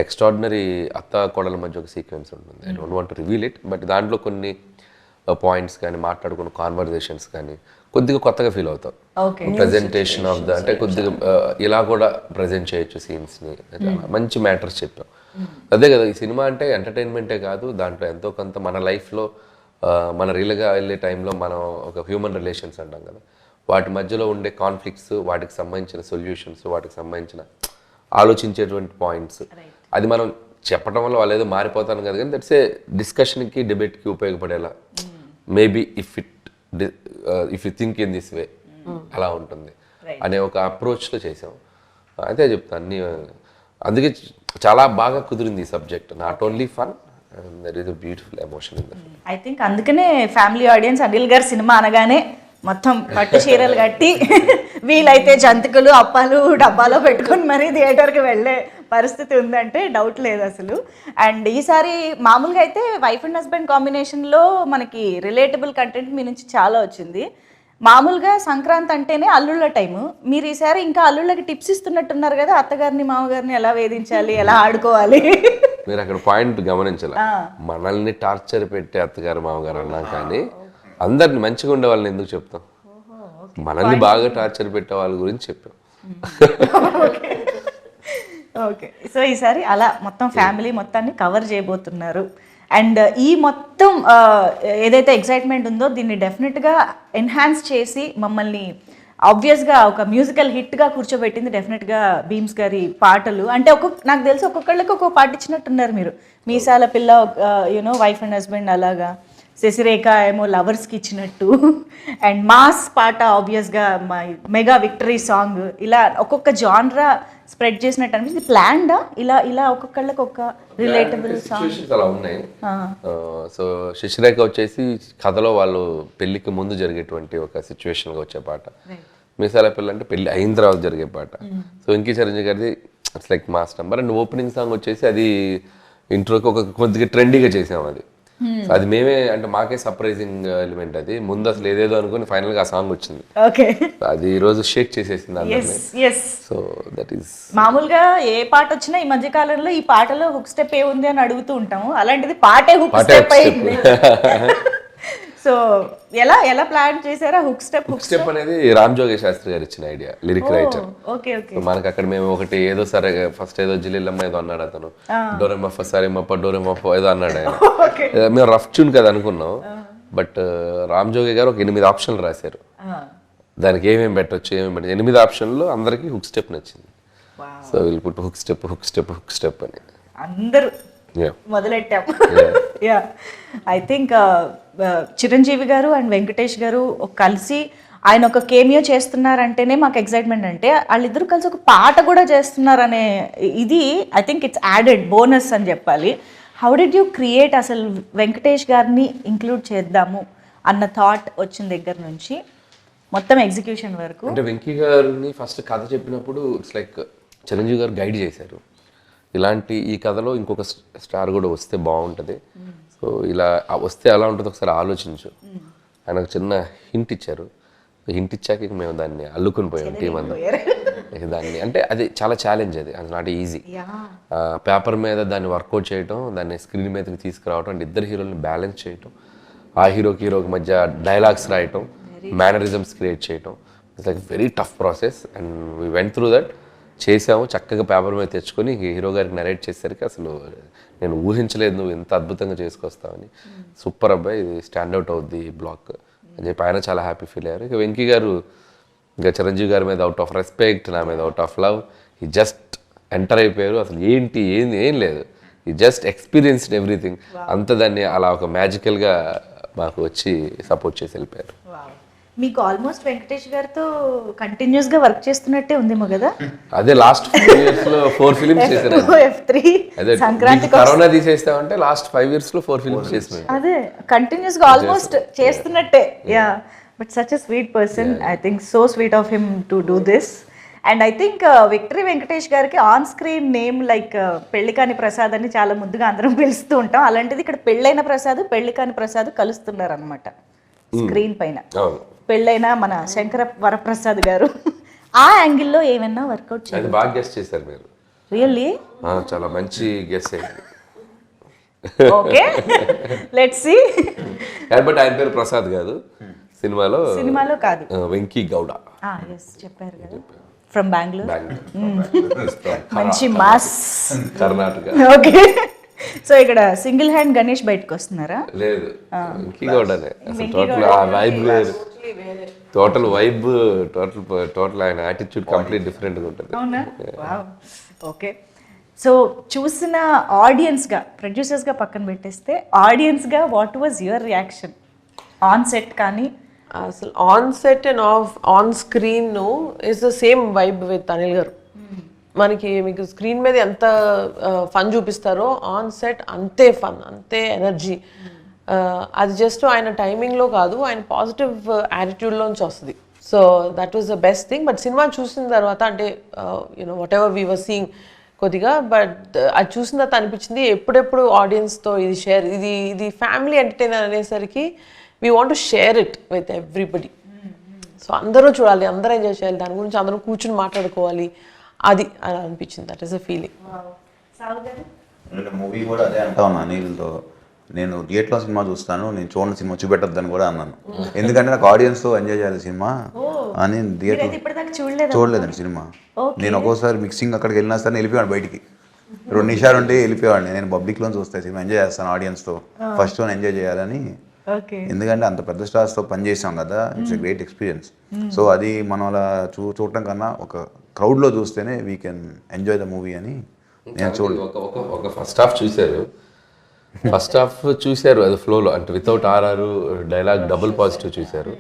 C: ఎక్స్ట్రాడినరీ అత్త కోడల మధ్య ఒక సీక్వెన్స్ ఉంటుంది. I don't want to reveal it, but దాంట్లో కొన్ని పాయింట్స్ కానీ, మాట్లాడుకున్న కాన్వర్జేషన్స్ కానీ కొద్దిగా కొత్తగా ఫీల్ అవుతాం. ప్రజెంటేషన్ ఆఫ్ ద అంటే కొద్దిగా ఇలా కూడా ప్రజెంట్ చేయొచ్చు సీన్స్ని, మంచి మ్యాటర్స్ చెప్పాం. అదే కదా ఈ సినిమా అంటే ఎంటర్టైన్మెంటే కాదు, దాంట్లో ఎంతో కొంత మన లైఫ్లో మన రియల్గా వెళ్ళే టైంలో మనం ఒక హ్యూమన్ రిలేషన్స్ అంటాం కదా, వాటి మధ్యలో ఉండే కాన్ఫ్లిక్ట్స్, వాటికి సంబంధించిన సొల్యూషన్స్, వాటికి సంబంధించిన ఆలోచించేటువంటి పాయింట్స్, అది మనం చెప్పడం వల్ల వాళ్ళు ఏదో మారిపోతాను కదా, కానీ దట్స్ ఏ డిస్కషన్కి, డిబేట్కి ఉపయోగపడేలా maybe if you think in this way అలా ఉంటుంది అనే ఒక అప్రోచ్లో చేసాం. అయితే చెప్తాను అన్ని. అందుకే చాలా బాగా కుదిరింది ఈ subject. Not only fun, there is a beautiful emotion in the film.
A: I think అందుకనే ఫ్యామిలీ ఆడియన్స్ అనిల్ గారి సినిమా అనగానే మొత్తం పట్టు చీరలు కట్టి వీలైతే జంతికలు, అప్పాలు డబ్బాలో పెట్టుకొని మరీ థియేటర్కి వెళ్ళే పరిస్థితి ఉందంటే డౌట్ లేదు అసలు. అండ్ ఈసారి మామూలుగా అయితే వైఫ్ అండ్ హస్బెండ్ కాంబినేషన్లో మనకి రిలేటబుల్ కంటెంట్ మీ నుంచి చాలా వచ్చింది. మామూలుగా సంక్రాంతి అంటేనే అల్లుళ్ళ టైము. మీరు ఈసారి ఇంకా అల్లుళ్ళకి టిప్స్ ఇస్తున్నట్టున్నారు కదా, అత్తగారిని మామగారిని ఎలా వేధించాలి, ఎలా ఆడుకోవాలి.
C: మీరు అక్కడ పాయింట్ గమనించాలి, మనల్ని టార్చర్ పెట్టే అత్తగారు మామగారు అన్నాం, కానీ అందరిని మంచిగా ఉండే వాళ్ళని ఎందుకు చెప్తాం? మనల్ని బాగా టార్చర్ పెట్టే వాళ్ళ గురించి చెప్పాం.
A: ఓకే, సో ఈసారి అలా మొత్తం ఫ్యామిలీ మొత్తాన్ని కవర్ చేయబోతున్నారు. అండ్ ఈ మొత్తం ఏదైతే ఎక్సైట్మెంట్ ఉందో దీన్ని డెఫినెట్గా ఎన్హాన్స్ చేసి మమ్మల్ని ఆబ్వియస్గా ఒక మ్యూజికల్ హిట్గా కూర్చోబెట్టింది డెఫినెట్గా భీమ్స్ గారి పాటలు. అంటే నాకు తెలిసి ఒక్కొక్కళ్ళకి ఒక్కొక్క పాట ఇచ్చినట్టున్నారు మీరు. మీసాల పిల్ల, యూనో వైఫ్ అండ్ హస్బెండ్ అలాగా. శశిరేఖ ఏమో లవర్స్కి ఇచ్చినట్టు, అండ్ మాస్ పాట ఆబ్వియస్గా మెగా విక్టరీ సాంగ్, ఇలా ఒక్కొక్క జాన్రా స్ప్రెడ్ చేసినట్టు అనిపిస్తుంది. ప్లాన్డా ఇలా ఇలా ఒక్కొక్కళ్ళకి ఒక రిలేటబుల్ సాంగ్
C: సిచ్యువేషన్స్ అలా ఉన్నాయి. సో శశిరేఖ వచ్చేసి కథలో వాళ్ళు పెళ్లికి ముందు జరిగేటువంటి ఒక సిచ్యువేషన్గా వచ్చే పాట. మీసాల పిల్ల అంటే పెళ్లి అయిన తర్వాత జరిగే పాట. సో వెంకీ చిరంజీవి గారిది it's like mass number. And opening song వచ్చేసి అది ఇంట్రోకి ఒక కొద్దిగా ట్రెండీగా చేసాం అది. సో అది మేమే అంటే మాకే సర్ప్రైజింగ్ ఎలిమెంట్ అది. ముందు అసలు ఏదేదో అనుకుని ఫైనల్గా ఆ సాంగ్ వచ్చింది.
A: ఓకే,
C: అది ఈ రోజు షేక్ చేసేసింది అందరినీ.
A: ఎస్.
C: సో దట్ ఈస్
A: మామూలుగా ఏ పాట వచ్చినా ఈ మధ్య కాలంలో ఈ పాటలో హుక్ స్టెప్ ఏ ఉంది అని అడుగుతూ ఉంటాము. అలాంటిది పాటే హుక్ స్టెప్ అయింది. సో ఎలా ఎలా ప్లాన్ చేశారా హుక్ స్టెప్?
C: హుక్ స్టెప్ అనేది రామ్ జోగే శాస్త్రి గారు ఇచ్చిన idea, lyric writer.
A: Okay okay.
C: మనకి అక్కడ మేము ఒకటి ఏదో సరే ఫస్ట్ ఏదో జిల్లిల్లమ్మ ఏదో అన్నాడు అతను, డోరెమఫ సరేమప్ప డోరెమఫ ఏదో అన్నాడు ఆయన. మేము రఫ్ ట్యూన్ కదా అనుకున్నాం, బట్ రామ్ జోగి గారు ఒక 8 ఆప్షన్లు రాశారు. దానికి ఏమేమి పెట్టచ్చు ఏమేమి పెట్టచ్చు 8 ఆప్షన్లు అందరికి హుక్ స్టెప్ నచ్చింది. సో వీళ్ళు పుట్టు hook step hook step hook step అని
A: అందరూ మొదలెట్టాం. యా, ఐ థింక్ చిరంజీవి గారు అండ్ వెంకటేష్ గారు కలిసి ఆయన ఒక కేమియో చేస్తున్నారంటేనే మాకు ఎక్సైట్మెంట్. అంటే వాళ్ళిద్దరూ కలిసి ఒక పాట కూడా చేస్తున్నారనే ఇది I think it's added bonus అని చెప్పాలి. హౌ డిడ్ యూ క్రియేట్ అసలు వెంకటేష్ గారిని ఇంక్లూడ్ చేద్దాము అన్న థాట్ వచ్చిన దగ్గర నుంచి మొత్తం ఎగ్జిక్యూషన్ వరకు?
C: అంటే వెంకీ గారిని ఫస్ట్ కథ చెప్పినప్పుడు ఇట్స్ లైక్ చిరంజీవి గారు గైడ్ చేశారు. ఇలాంటి ఈ కథలో ఇంకొక స్టార్ కూడా వస్తే బాగుంటుంది, సో ఇలా వస్తే ఎలా ఉంటుందో ఒకసారి ఆలోచించు. ఆయన ఒక చిన్న హింట్ ఇచ్చారు. హింట్ ఇచ్చాక ఇక మేము దాన్ని అల్లుకుని పోయాం టీం అంతా. దాన్ని అంటే అది చాలా ఛాలెంజ్, అది నాట్ ఈజీ. పేపర్ మీద దాన్ని వర్కౌట్ చేయటం, దాన్ని స్క్రీన్ మీదకి తీసుకురావటం, అంటే ఇద్దరు హీరోని బ్యాలెన్స్ చేయటం, ఆ హీరోకి మధ్య డైలాగ్స్ రాయటం, మేనరిజమ్స్ క్రియేట్ చేయటం, it's like very tough process. And we went through that. చేసాము, చక్కగా పేపర్ మీద తెచ్చుకొని హీరో గారికి నరేట్ చేసేసరికి అసలు నేను ఊహించలేదు నువ్వు ఇంత అద్భుతంగా చేసుకొస్తావని. సూపర్ అబ్బాయి, ఇది స్టాండ్అవుట్ అవుద్ది బ్లాక్ అని చెప్పి ఆయన చాలా హ్యాపీ ఫీల్ అయ్యారు. ఇక వెంకీ గారు ఇంకా చిరంజీవి గారి మీద అవుట్ ఆఫ్ రెస్పెక్ట్, నా మీద అవుట్ ఆఫ్ లవ్, ఈ జస్ట్ ఎంటర్ అయిపోయారు. అసలు ఏం లేదు, ఈ జస్ట్ ఎక్స్పీరియన్స్డ్ ఎవ్రీథింగ్ అంత. దాన్ని అలా ఒక మ్యాజికల్గా మాకు వచ్చి సపోర్ట్ చేసి వెళ్ళిపోయారు.
A: మీకు ఆల్మోస్ట్ వెంకటేష్ గారితో కంటిన్యూస్ గా వర్క్ చేస్తున్నట్టే ఉందేమో కదా?
C: అదే లాస్ట్ 4 years లో 4 ఫిలిమ్స్ చేశారు.
A: F3
C: అదే
A: సంక్రాంతి
C: కరోనా తీసేస్తామంటే లాస్ట్ 5 years లో 4 ఫిలిమ్స్ చేస్తున్నాం.
A: అదే కంటిన్యూస్ గా ఆల్మోస్ట్ చేస్తున్నట్టే. Yeah, but such a sweet person. I think so sweet of him to do this. And I think victory Venkatesh గారికి ఆన్ స్క్రీన్ నేమ్ లైక్ పెళ్లికాని ప్రసాద్ అని చాలా ముద్దుగా అందరం పిలుస్తూ ఉంటాం. అలాంటిది ఇక్కడ పెళ్ళైన ప్రసాద్ పెళ్లికాని ప్రసాద్ కలుస్తున్నారు అనమాట స్క్రీన్ పైన. పెళ్ళైన మన శంకర వరప్రసాద్ గారు ఆ యాంగిల్లో ఏమైనా వర్కౌట్ చేయాలి?
C: బాగా గెస్ చేశారు మీరు.
A: రియల్లీ
C: చాలా మంచి గెస్ అయింది.
A: Okay, let's see.
C: బట్ ఆయన పేరు ప్రసాద్ కాదు, సినిమాలో కాదు, వెంకీ గౌడ.
A: ఎస్ చెప్పారు కదా, ఫ్రమ్ బెంగళూరు. మంచి మాస్
C: కర్ణాటక.
A: ఓకే, సో ఇక్కడ సింగిల్ హ్యాండ్ గణేష్ బయటకు వస్తున్నారా?
C: లేదు, వెంకీ గౌడనే. అసలు టోటల్ ఆ వైబ్ వేరు, టోటల్ వైబ్, టోటల్ ఆయన యాటిట్యూడ్ కంప్లీట్ డిఫరెంట్గా ఉంటుంది.
A: అవునా? ఓకే, సో చూసిన ఆడియన్స్గా, ప్రొడ్యూసర్స్గా పక్కన పెట్టేస్తే ఆడియన్స్గా what was your reaction on set? కానీ
D: అసలు on set and on screen is the same vibe with Anil garu. మనకి మీకు స్క్రీన్ మీద ఎంత ఫన్ చూపిస్తారో ఆన్ సెట్ అంతే ఫన్, అంతే ఎనర్జీ. అది జస్ట్ ఆయన టైమింగ్లో కాదు, ఆయన పాజిటివ్ యాటిట్యూడ్లోంచి వస్తుంది. So that was the best thing. But cinema చూసిన తర్వాత అంటే you know whatever we were seeing కొద్దిగా, బట్ అది చూసిన తర్వాత అనిపించింది ఎప్పుడెప్పుడు ఆడియన్స్తో ఇది షేర్, ఇది ఫ్యామిలీ ఎంటర్టైనర్ అనేసరికి we want to share it with everybody. So అందరూ చూడాలి, అందరూ ఎంజాయ్ చేయాలి, దాని గురించి అందరూ కూర్చుని మాట్లాడుకోవాలి, అది అలా అనిపించింది. That is a feeling.
B: Movie కూడా అదే అంటా ఉన్నా అనిల్తో, నేను థియేటర్లో సినిమా చూస్తాను, నేను చూడని సినిమా చూపెట్టద్దని కూడా అన్నాను. ఎందుకంటే నాకు ఆడియన్స్తో ఎంజాయ్ చేయాలి సినిమా అని. థియేటర్ చూడలేదండి సినిమా. నేను ఒక్కోసారి మిక్సింగ్ అక్కడికి వెళ్ళినా సరే వెళ్ళిపోయాడు బయటికి, 2 నిమిషాలు ఉంటే వెళ్ళిపోయాడు. నేను పబ్లిక్లో చూస్తాను సినిమా, ఎంజాయ్ చేస్తాను ఆడియన్స్తో, ఫస్ట్ వన్ ఎంజాయ్ చేయాలని. ఎందుకంటే అంత పెద్ద స్టార్స్తో పనిచేసాం కదా, it's a great experience. So అది మనం అలా చూడటం కన్నా ఒక క్రౌడ్లో చూస్తేనే we can enjoy the movie అని నేను చూడలేదు.
C: ఒక ఫస్ట్ హాఫ్ చూశారు, ఫస్ట్ హాఫ్ చూశారు అది ఫ్లోలో, అంటే without RR dialogue double positive చూశారు.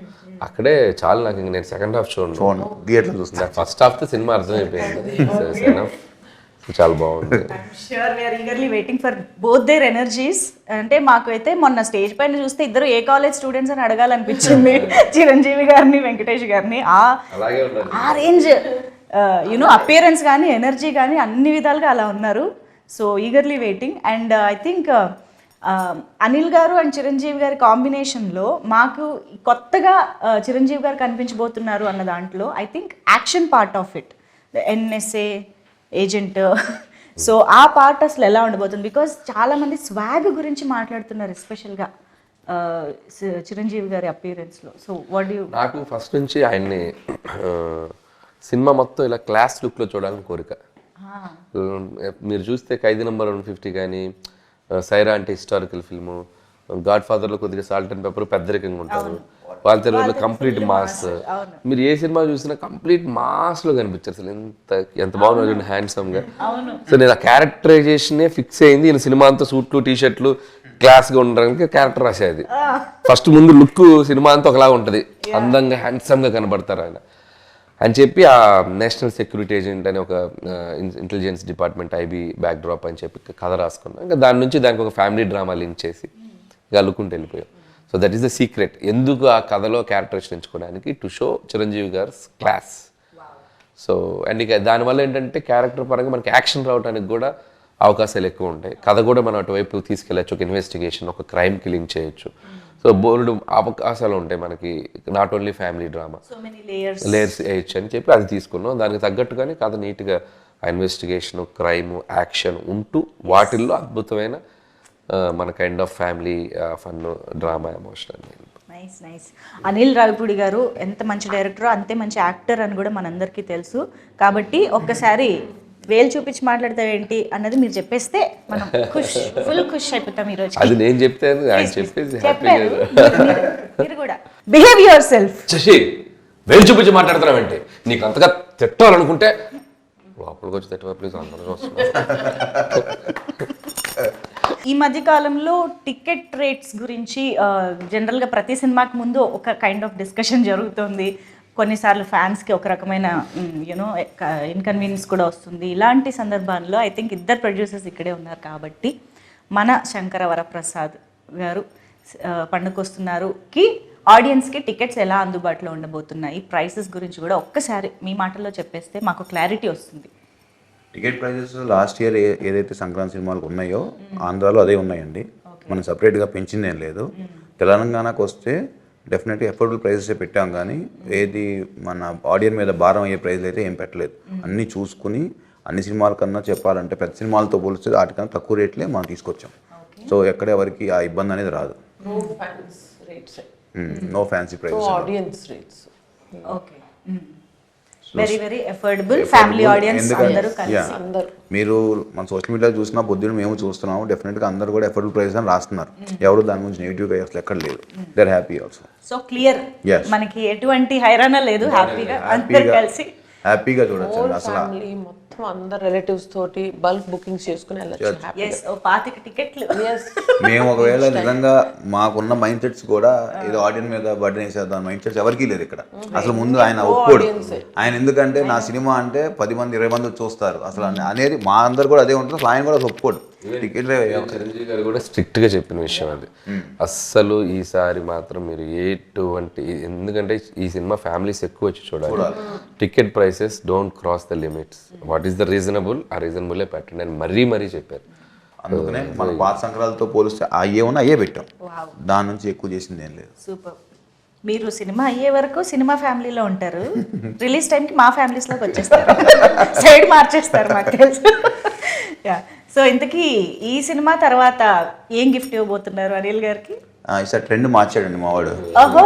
C: అక్కడే చాలా నాకు ఇంక నేను సెకండ్ హాఫ్ చూడండి
B: థియేటర్ చూస్తున్నా.
C: ఫస్ట్ హాఫ్ తో సినిమా అర్థమైపోయింది. సెకండ్ హాఫ్ చాలా బాగుంది.
A: Sure we're eagerly waiting for both their energies. అంటే మాకు అయితే మొన్న స్టేజ్ పైన చూస్తే ఇద్దరు ఏ కాలేజ్ స్టూడెంట్స్ అని అడగాలనిపించింది చిరంజీవి గారిని వెంకటేష్ గారిని.
C: అలాగే ఉండాలి.
A: ఆ రేంజ్ యూనో అపియరెన్స్ కానీ ఎనర్జీ కానీ అన్ని విధాలుగా అలా ఉన్నారు. So eagerly waiting. And I think Anil గారు అండ్ చిరంజీవి గారి కాంబినేషన్లో మాకు కొత్తగా చిరంజీవి గారు కనిపించబోతున్నారు అన్న దాంట్లో I think action part of it, NSA agent. So ఆ పార్ట్ అసలు ఎలా ఉండబోతుంది? బికాజ్ చాలామంది స్వాగ్ గురించి మాట్లాడుతున్నారు ఎస్పెషల్గా చిరంజీవి గారి అపియరెన్స్లో. So what you?
C: నాకు ఫస్ట్ నుంచి ఆయన్ని సినిమా మొత్తం ఇలా క్లాస్ లుక్లో చూడాలని కోరిక. మీరు చూస్తే ఖైదీ నెంబర్ 150 కానీ, సైరా అంటే హిస్టారికల్ ఫిల్ము, గాడ్ ఫాదర్లో కొద్దిగా సాల్ట్ అండ్ పెప్పర్ పెద్దరికంగా ఉంటారు, వాళ్ళ తెలుగులో కంప్లీట్ మాస్. మీరు ఏ సినిమా చూసినా కంప్లీట్ మాస్లో కనిపించారు. అసలు ఎంత బాగున్నారు హ్యాండ్సమ్గా. సో నేను ఆ క్యారెక్టరైజేషనే ఫిక్స్ అయింది. ఈయన సినిమా అంతా సూట్లు టీషర్ట్లు క్లాస్గా ఉండడానికి క్యారెక్టర్ రాసేది. ఫస్ట్ ముందు లుక్ సినిమా అంతా ఒకలాగా ఉంటుంది, అందంగా హ్యాండ్సమ్గా కనబడతారు ఆయన అని చెప్పి ఆ నేషనల్ సెక్యూరిటీ ఏజెంట్ అని ఒక intelligence department IB back drop అని చెప్పి కథ రాసుకున్నాం. ఇంకా దాని నుంచి దానికి ఒక ఫ్యామిలీ డ్రామా లింక్ చేసి ఇక అల్లుకుంటూ వెళ్ళిపోయాం. So that is the secret. ఎందుకు ఆ కథలో క్యారెక్టర్స్ ఎంచుకోవడానికి, టు షో చిరంజీవి గారు క్లాస్. సో అండ్ ఇక దానివల్ల ఏంటంటే క్యారెక్టర్ పరంగా మనకి యాక్షన్ రావడానికి కూడా అవకాశాలు ఎక్కువ ఉంటాయి. కథ కూడా మనం అటువైపు తీసుకెళ్ళచ్చు. ఒక ఇన్వెస్టిగేషన్, ఒక క్రైమ్కి లింక్ చేయొచ్చు. సో బోల్డ్ అవకాశాలు ఉంటాయి మనకి. Not only family drama, layers వేయచ్చు అని చెప్పి అది తీసుకున్నాం. దానికి తగ్గట్టుగానే కథ నీట్గా ఆ ఇన్వెస్టిగేషన్, క్రైమ్, యాక్షన్ ఉంటూ వాటిల్లో అద్భుతమైన మన kind of family fun, drama, emotional.
A: Nice nice. Anil Ravipudi గారు ఎంత మంచి డైరెక్టరో అంతే మంచి యాక్టర్ అని కూడా మనందరికీ తెలుసు. కాబట్టి ఒక్కసారి వేలు చూపించి మాట్లాడతావేంటి అన్నది మీరు చెప్పేస్తే మనం ఫుల్ ఖుష్ అయిపోతాం ఈరోజు.
C: అది నేను చెప్తే ఆయన చెప్పేసి
A: మీరు కూడా బిహేవ్ యువర్ సెల్ఫ్.
C: శశి వేలు చూపించి మాట్లాడుతున్నావంటే నీకు అంతగా తిట్టాలనుకుంటే లోపలికి వచ్చి తిట్టవా ప్లీజ్. అందరూ వస్తున్నారు.
A: ఈ మధ్య కాలంలో టికెట్ రేట్స్ గురించి జనరల్గా ప్రతి సినిమాకి ముందు ఒక కైండ్ ఆఫ్ డిస్కషన్ జరుగుతుంది. కొన్నిసార్లు ఫ్యాన్స్కి ఒక రకమైన యూనో ఇన్కన్వీనియన్స్ కూడా వస్తుంది. ఇలాంటి సందర్భాల్లో ఐ థింక్ ఇద్దరు ప్రొడ్యూసర్స్ ఇక్కడే ఉన్నారు కాబట్టి మన శంకర వరప్రసాద్ గారు పండుకొస్తున్నారుకి ఆడియన్స్కి టికెట్స్ ఎలా అందుబాటులో ఉండబోతున్నాయి, ప్రైసెస్ గురించి కూడా ఒక్కసారి మీ మాటల్లో చెప్పేస్తే మాకు క్లారిటీ వస్తుంది.
B: టికెట్ ప్రైజెస్ లాస్ట్ ఇయర్ ఏదైతే సంక్రాంతి సినిమాలకు ఉన్నాయో ఆంధ్రాలో అదే ఉన్నాయండి. మనం సపరేట్గా పెంచిందేం లేదు. తెలంగాణకు వస్తే డెఫినెట్గా ఎఫోర్డబుల్ ప్రైజెసే పెట్టాం, కానీ ఏది మన ఆడియన్స్ మీద భారం అయ్యే ప్రైజ్లు అయితే ఏం పెట్టలేదు. అన్నీ చూసుకుని అన్ని సినిమాల కన్నా చెప్పాలంటే పెద్ద సినిమాలతో పోలిస్తే వాటికన్నా తక్కువ రేట్లే మనం తీసుకొచ్చాం. సో ఎక్కడ ఎవరికి ఆ ఇబ్బంది అనేది రాదు. No fancy prices,
D: audience rates.
A: Okay, very very affordable family audience అందరూ కలిసి.
B: మీరు మన సోషల్ మీడియాలో చూసినా పొద్దున్న మేము చూస్తున్నాము, డెఫినెట్గా అందరూ కూడా ఎఫోర్డబుల్ ప్రైస్ అని రాస్తున్నారు. ఎవరు దాని గురించి నెగిటివ్గా అసలు ఎక్కడ లేదు. They are happy also.
A: So clear, మనకి ఎటువంటి హైరాణ లేదు. హ్యాపీగా అందరూ కలిసి
B: హ్యాపీగా చూడొచ్చు. అసలు
D: మొత్తం అందరు రిలేటివ్స్ తోటి బల్క్ బుకింగ్స్ చేసుకుని వెళ్ళొచ్చు.
A: 25 టికెట్లు.
B: మేము ఒకవేళ నిజంగా మాకున్న మైండ్ సెట్స్ కూడా ఏదో ఆడియన్స్ మీద బర్డెన్ వేసేద్దాం మైండ్ సెట్స్ ఎవరికీ లేదు ఇక్కడ. అసలు ముందు ఆయన ఒప్పుకోడు. ఆయన ఎందుకంటే నా సినిమా అంటే 10 మంది 20 మంది చూస్తారు అసలు అనేది మా అందరు కూడా అదే ఉంటుంది. అసలు ఆయన కూడా ఒప్పుకోడు. టికెట్
C: చిరంజీవి గారు కూడా స్ట్రిక్ట్గా చెప్పిన విషయం అది. అస్సలు ఈసారి మాత్రం మీరు ఎటువంటి, ఎందుకంటే ఈ సినిమా ఫ్యామిలీస్ ఎక్కువ వచ్చి చూడాలి. Ticket prices don't cross the limits. What is the reasonable, ఆ రీజనబుల్లే పెట్టండి అని మరీ చెప్పారు.
B: అందుకనే మన పాత సంక్రాంతితో పోలిస్తే అయ్యే ఉన్నా అయ్యే పెట్టాం. దాని నుంచి ఎక్కువ చేసింది ఏం లేదు.
A: సూపర్. మీరు సినిమా అయ్యే వరకు సినిమా ఫ్యామిలీలో ఉంటారు, రిలీజ్ టైంకి మా ఫ్యామిలీస్లోకి వచ్చేస్తారు, సైడ్ మార్చేస్తారు మాకు తెలుసు. సో ఇంతకీ ఈ సినిమా తర్వాత ఏం గిఫ్ట్ ఇవ్వబోతున్నారు అనిల్ గారికి?
B: ఈసారి ట్రెండ్ మార్చాడండి మావాడు.
A: ఓహో,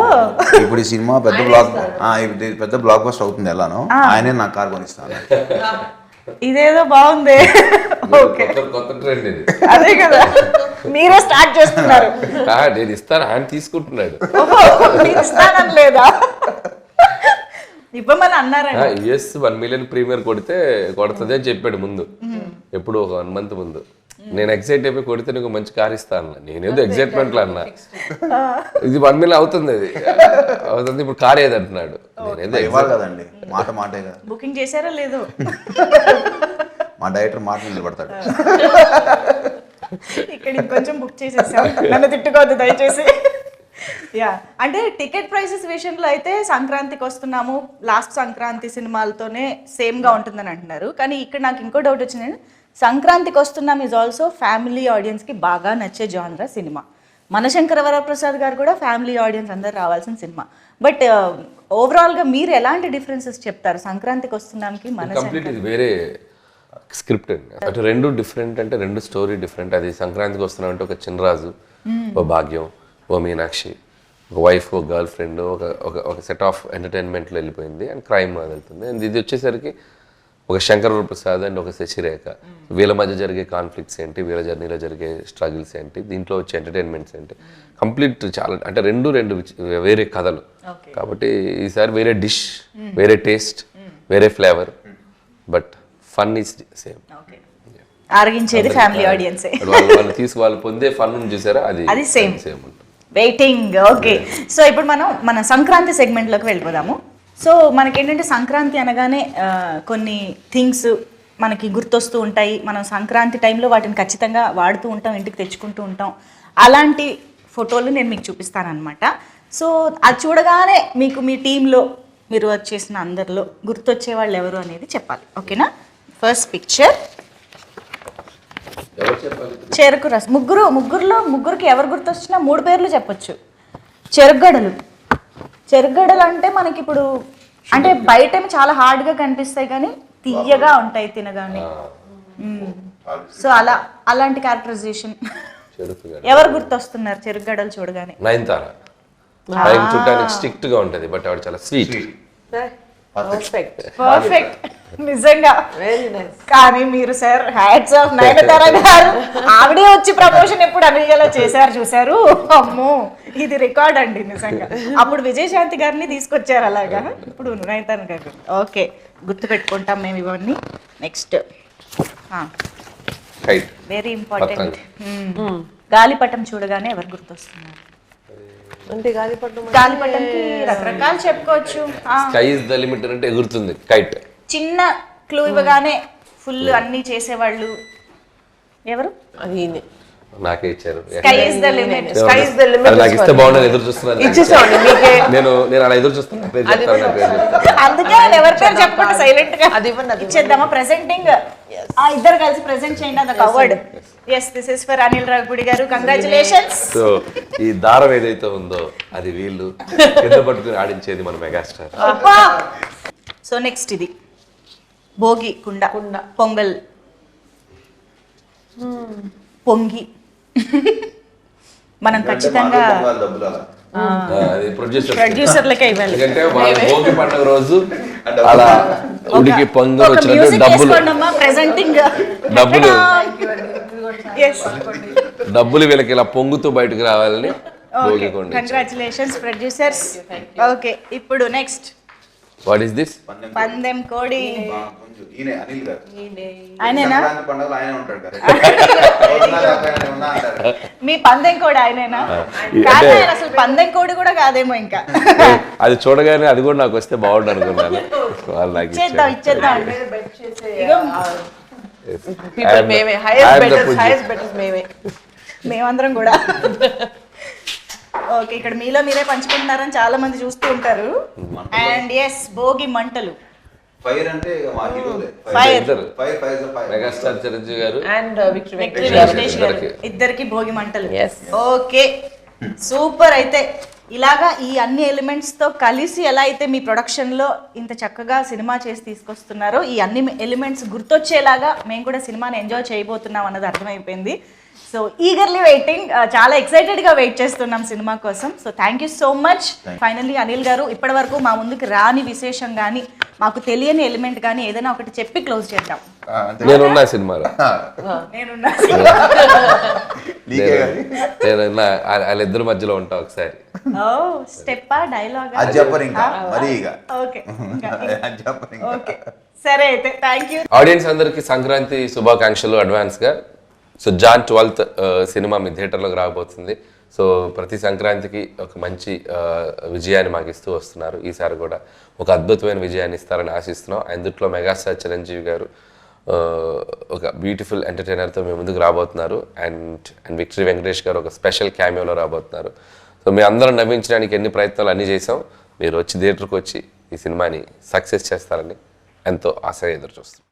B: ఇప్పుడు ఈ సినిమా పెద్ద బ్లాక్ బస్టర్ అవుతుంది ఎలానో, ఆయనే నాకు కార్ కొనిస్తాను.
A: ఇదేదో బాగుంది. ఓకే,
C: కొత్త ట్రెండ్ ఇది.
A: అదే కదా, మీరే స్టార్ట్ చేస్తున్నారు.
C: నేను ఇస్తాను, ఆయన తీసుకుంటున్నాడు.
A: ఇస్తానని లేదా? ఇవ్వమని అన్నారండి.
C: US 1 million ప్రీమియర్ కొడితే కొడుతుంది అని చెప్పాడు ముందు, ఎప్పుడు ఒక 1 month ముందు. నేను ఎక్సైట్ అయిపోయి కొడితే నీకు మంచి కార్ ఇస్తా అన్న. నేనేదో ఎక్సైట్మెంట్లో అన్నా, ఇది 1 million అవుతుంది, అది అవుతుంది, ఇప్పుడు కార్ ఏది అంటున్నాడు. నేనేదో
B: ఇవ్వాలి కదండి, మాటే కదా.
A: బుకింగ్ చేశారా లేదు?
B: మా డైరెక్టర్ మాట నిలబడతాడు.
A: ఇక్కడ ఇంకొంచెం బుక్ చేసేసాం, నన్ను తిట్టుకోవద్దు దయచేసి. యా, అంటే టికెట్ ప్రైసెస్ విషయంలో అయితే సంక్రాంతికి వస్తున్నాము, లాస్ట్ సంక్రాంతి సినిమాలతోనే సేమ్గా ఉంటుందని అంటున్నారు. కానీ ఇక్కడ నాకు ఇంకో డౌట్ వచ్చింది, సంక్రాంతికి వస్తున్నాం ఈజ్ ఆల్సో ఫ్యామిలీ ఆడియన్స్కి బాగా నచ్చే జానరా సినిమా. మనశంకర వరప్రసాద్ గారు కూడా ఫ్యామిలీ ఆడియన్స్ అందరు రావాల్సిన సినిమా. బట్ ఓవరాల్గా మీరు ఎలాంటి డిఫరెన్సెస్ చెప్తారు సంక్రాంతికి వస్తున్నాంకి
C: కంప్లీట్ ఇది వేరే స్క్రిప్ట్ అండి. అటు రెండు డిఫరెంట్, అంటే రెండు స్టోరీ డిఫరెంట్. అది సంక్రాంతికి వస్తున్నాం అంటే ఒక చిన్నరాజు, ఓ భాగ్యం, ఓ మీనాక్షి, ఒక వైఫ్, ఒక గర్ల్ ఫ్రెండ్, ఒక సెట్ ఆఫ్ ఎంటర్టైన్మెంట్లో వెళ్ళిపోయింది అండ్ క్రైమ్ వెళ్తుంది. అండ్ ఇది వచ్చేసరికి ఒక శంకర వరప్రసాద్ అండ్ ఒక శశిరేఖ, వీళ్ళ మధ్య జరిగే కాన్ఫ్లిక్ట్స్ ఏంటి, వీళ్ళ జర్నీలో జరిగే స్ట్రగుల్స్ ఏంటి, దీంట్లో వచ్చే ఎంటర్టైన్మెంట్స్ ఏంటి, కంప్లీట్ చాలా అంటే రెండు వేరే కథలు. కాబట్టి ఈసారి వేరే డిష్, వేరే టేస్ట్, వేరే flavour, but fun is same.
A: ఆరగించేది ఫ్యామిలీ ఆడియన్సే.
C: వాళ్ళు పొందే ఫన్ చూసారా, అది
A: సేమ్
C: ఉంటుంది.
A: వెయిటింగ్. ఓకే, సో ఇప్పుడు మన సంక్రాంతి సెగ్మెంట్లోకి వెళ్ళిపోదాము. సో మనకేంటంటే సంక్రాంతి అనగానే కొన్ని థింగ్స్ మనకి గుర్తొస్తూ ఉంటాయి. మనం సంక్రాంతి టైంలో వాటిని ఖచ్చితంగా వాడుతూ ఉంటాం, ఇంటికి తెచ్చుకుంటూ ఉంటాం. అలాంటి ఫోటోలు నేను మీకు చూపిస్తానమాట. సో అది చూడగానే మీకు మీ టీంలో మీరు వర్క్ చేసిన అందరిలో గుర్తొచ్చే వాళ్ళు ఎవరు అనేది చెప్పాలి. ఓకేనా? ఫస్ట్ పిక్చర్ చెరుకు రసం. ముగ్గురికి ఎవరు గుర్తొచ్చినా 3 పేర్లు చెప్పొచ్చు. చెరుగడలు అంటే మనకి ఇప్పుడు అంటే బయట చాలా హార్డ్గా కనిపిస్తాయి కానీ తీయగా ఉంటాయి తినగానే. సో అలాంటి క్యారెక్టరైజేషన్ ఎవరు గుర్తొస్తున్నారు చెరుగడలు చూడగానే?
C: నయనతార. చూడడానికి స్ట్రిక్ట్ గా ఉంటది, బట్ ఆవిడ చాలా స్వీట్.
A: పర్ఫెక్ట్, నిజంగా
D: వెరీ నైస్.
A: కానీ మీరు సార్ హ్యాట్స్ ఆఫ్ నయనతార గారు, ఆవిడే వచ్చి ప్రమోషన్ ఎప్పుడు అనిగేలా చేశారు చూసారు. అమ్మో, ఇది రికార్డ్ అండి నిజంగా. అప్పుడు విజయశాంతి గారిని తీసుకొచ్చారు అలాగా, ఇప్పుడు నయనతార గారు. ఓకే, గుర్తు పెట్టుకుంటాం మేము ఇవన్నీ. నెక్స్ట్ వెరీ ఇంపార్టెంట్, గాలిపటం చూడగానే ఎవరు గుర్తొస్తున్నారు?
D: అంటే
A: గాలిపటంకి రకరకాలు చెప్పుకోవచ్చు.
C: స్కై ఇస్ ద లిమిట్ అంటే ఎగురుతుంది కైట్.
A: చిన్న క్లూ ఇవ్వగానే ఫుల్ అన్ని చేసేవాళ్ళు ఎవరు?
D: అది
C: నాకే ఇచ్చారు.
A: Sky is the limit.
C: నాకు ఇస్తే బాగుండదు, ఎదురు చూస్తున్నాను. నేను అలా ఎదురు చూస్తున్నాను.
A: అందుకే ఎవరి పేరు చెప్పకుండా సైలెంట్ గా ఇచ్చేద్దామా? ప్రెజెంటింగ్ ఇద్దరు కలిసి ప్రెజెంట్ చేయండి. అది award. yes, this is for Anil Ravipudi గారు. కంగ్రాచులేషన్స్.
C: సో ఈ దారం ఏదైతే ఉందో అది వీళ్ళు కింద పట్టుకుని ఆడించేది మన మెగాస్టార్.
A: సో నెక్స్ట్ ఇది భోగి కుండ పొంగల్ పొంగి మనం ఖచ్చితంగా ప్రొడ్యూసర్లకే ఇవ్వాలి.
C: ఎందుకంటే వాళ్ళ భోగి పండుగ రోజు అలా ఉడికి పొంగు వచ్చినట్టు డబ్బులు వీళ్ళకి ఇలా పొంగుతూ బయటకు రావాలని భోగి కొండ.
A: Congratulations producers. ఓకే, ఇప్పుడు నెక్స్ట్
C: వాట్ ఈస్ దిస్?
A: పందెం కోడి. మీ పందెం కోడి ఆయనేనా? కాదు, అసలు పందెం కోడి కూడా కాదేమో ఇంకా.
C: అది చూడగానే అది కూడా నాకు వస్తే బాగుండు అనుకున్నాను. వాళ్ళు నాకు
A: ఇచ్చేద్దాం. మేమందరం కూడా. ఓకే, ఇక్కడ మీలో మీరే పంచుకుంటున్నారని చాలా మంది చూస్తూ ఉంటారు. అండ్ ఎస్, భోగి మంటలు.
B: ఫైర్ అంటే
C: మెగాస్టార్ చిరంజీవి గారు
D: అండ్
A: వెంకటేష్ గారు ఇద్దరికి భోగి మంటలు. Okay, super. అయితే ఇలాగా ఈ అన్ని ఎలిమెంట్స్ తో కలిసి ఎలా అయితే మీ ప్రొడక్షన్ లో ఇంత చక్కగా సినిమా చేసి తీసుకొస్తున్నారో, ఈ అన్ని ఎలిమెంట్స్ గుర్తొచ్చేలాగా మేము కూడా సినిమాని ఎంజాయ్ చేయబోతున్నాం అన్నది అర్థమైపోయింది. సో ఈగర్లీ వెయిటింగ్, చాలా ఎక్సైటెడ్గా వెయిట్ చేస్తున్నాం సినిమా కోసం. So thank you so much. Finally Anil గారు, ఇప్పటి వరకు మా ముందుకు రాని విశేషం కానీ మాకు తెలియని ఎలిమెంట్ కానీ ఏదైనా ఒకటి చెప్పి క్లోజ్ చేద్దాం.
C: నేనున్నా సినిమాలో, నేనున్నా వాళ్ళిద్దరి మధ్యలో ఉంటా ఒకసారి.
A: స్టెప్పా డైలాగ్
C: సరే అయితే థ్యాంక్ యూ. ఆడియన్స్ అందరికి సంక్రాంతి శుభాకాంక్షలు అడ్వాన్స్ గా. సో జాన్ 12th సినిమా మీ థియేటర్లోకి రాబోతుంది. సో ప్రతి సంక్రాంతికి ఒక మంచి విజయాన్ని మాకు ఇస్తూ వస్తున్నారు. ఈసారి కూడా ఒక అద్భుతమైన విజయాన్ని ఇస్తారని ఆశిస్తున్నాం. అందుట్లో మెగాస్టార్ చిరంజీవి గారు ఒక బ్యూటిఫుల్ ఎంటర్టైనర్తో మీ ముందుకు రాబోతున్నారు. అండ్ విక్టరీ వెంకటేష్ గారు ఒక స్పెషల్ క్యామియోలో రాబోతున్నారు. సో మీ అందరం నవ్వించడానికి ఎన్ని ప్రయత్నాలు అన్నీ చేసాం. మీరు వచ్చి థియేటర్కి వచ్చి ఈ సినిమాని సక్సెస్ చేస్తారని ఎంతో ఆశగా ఎదురు చూస్తాం.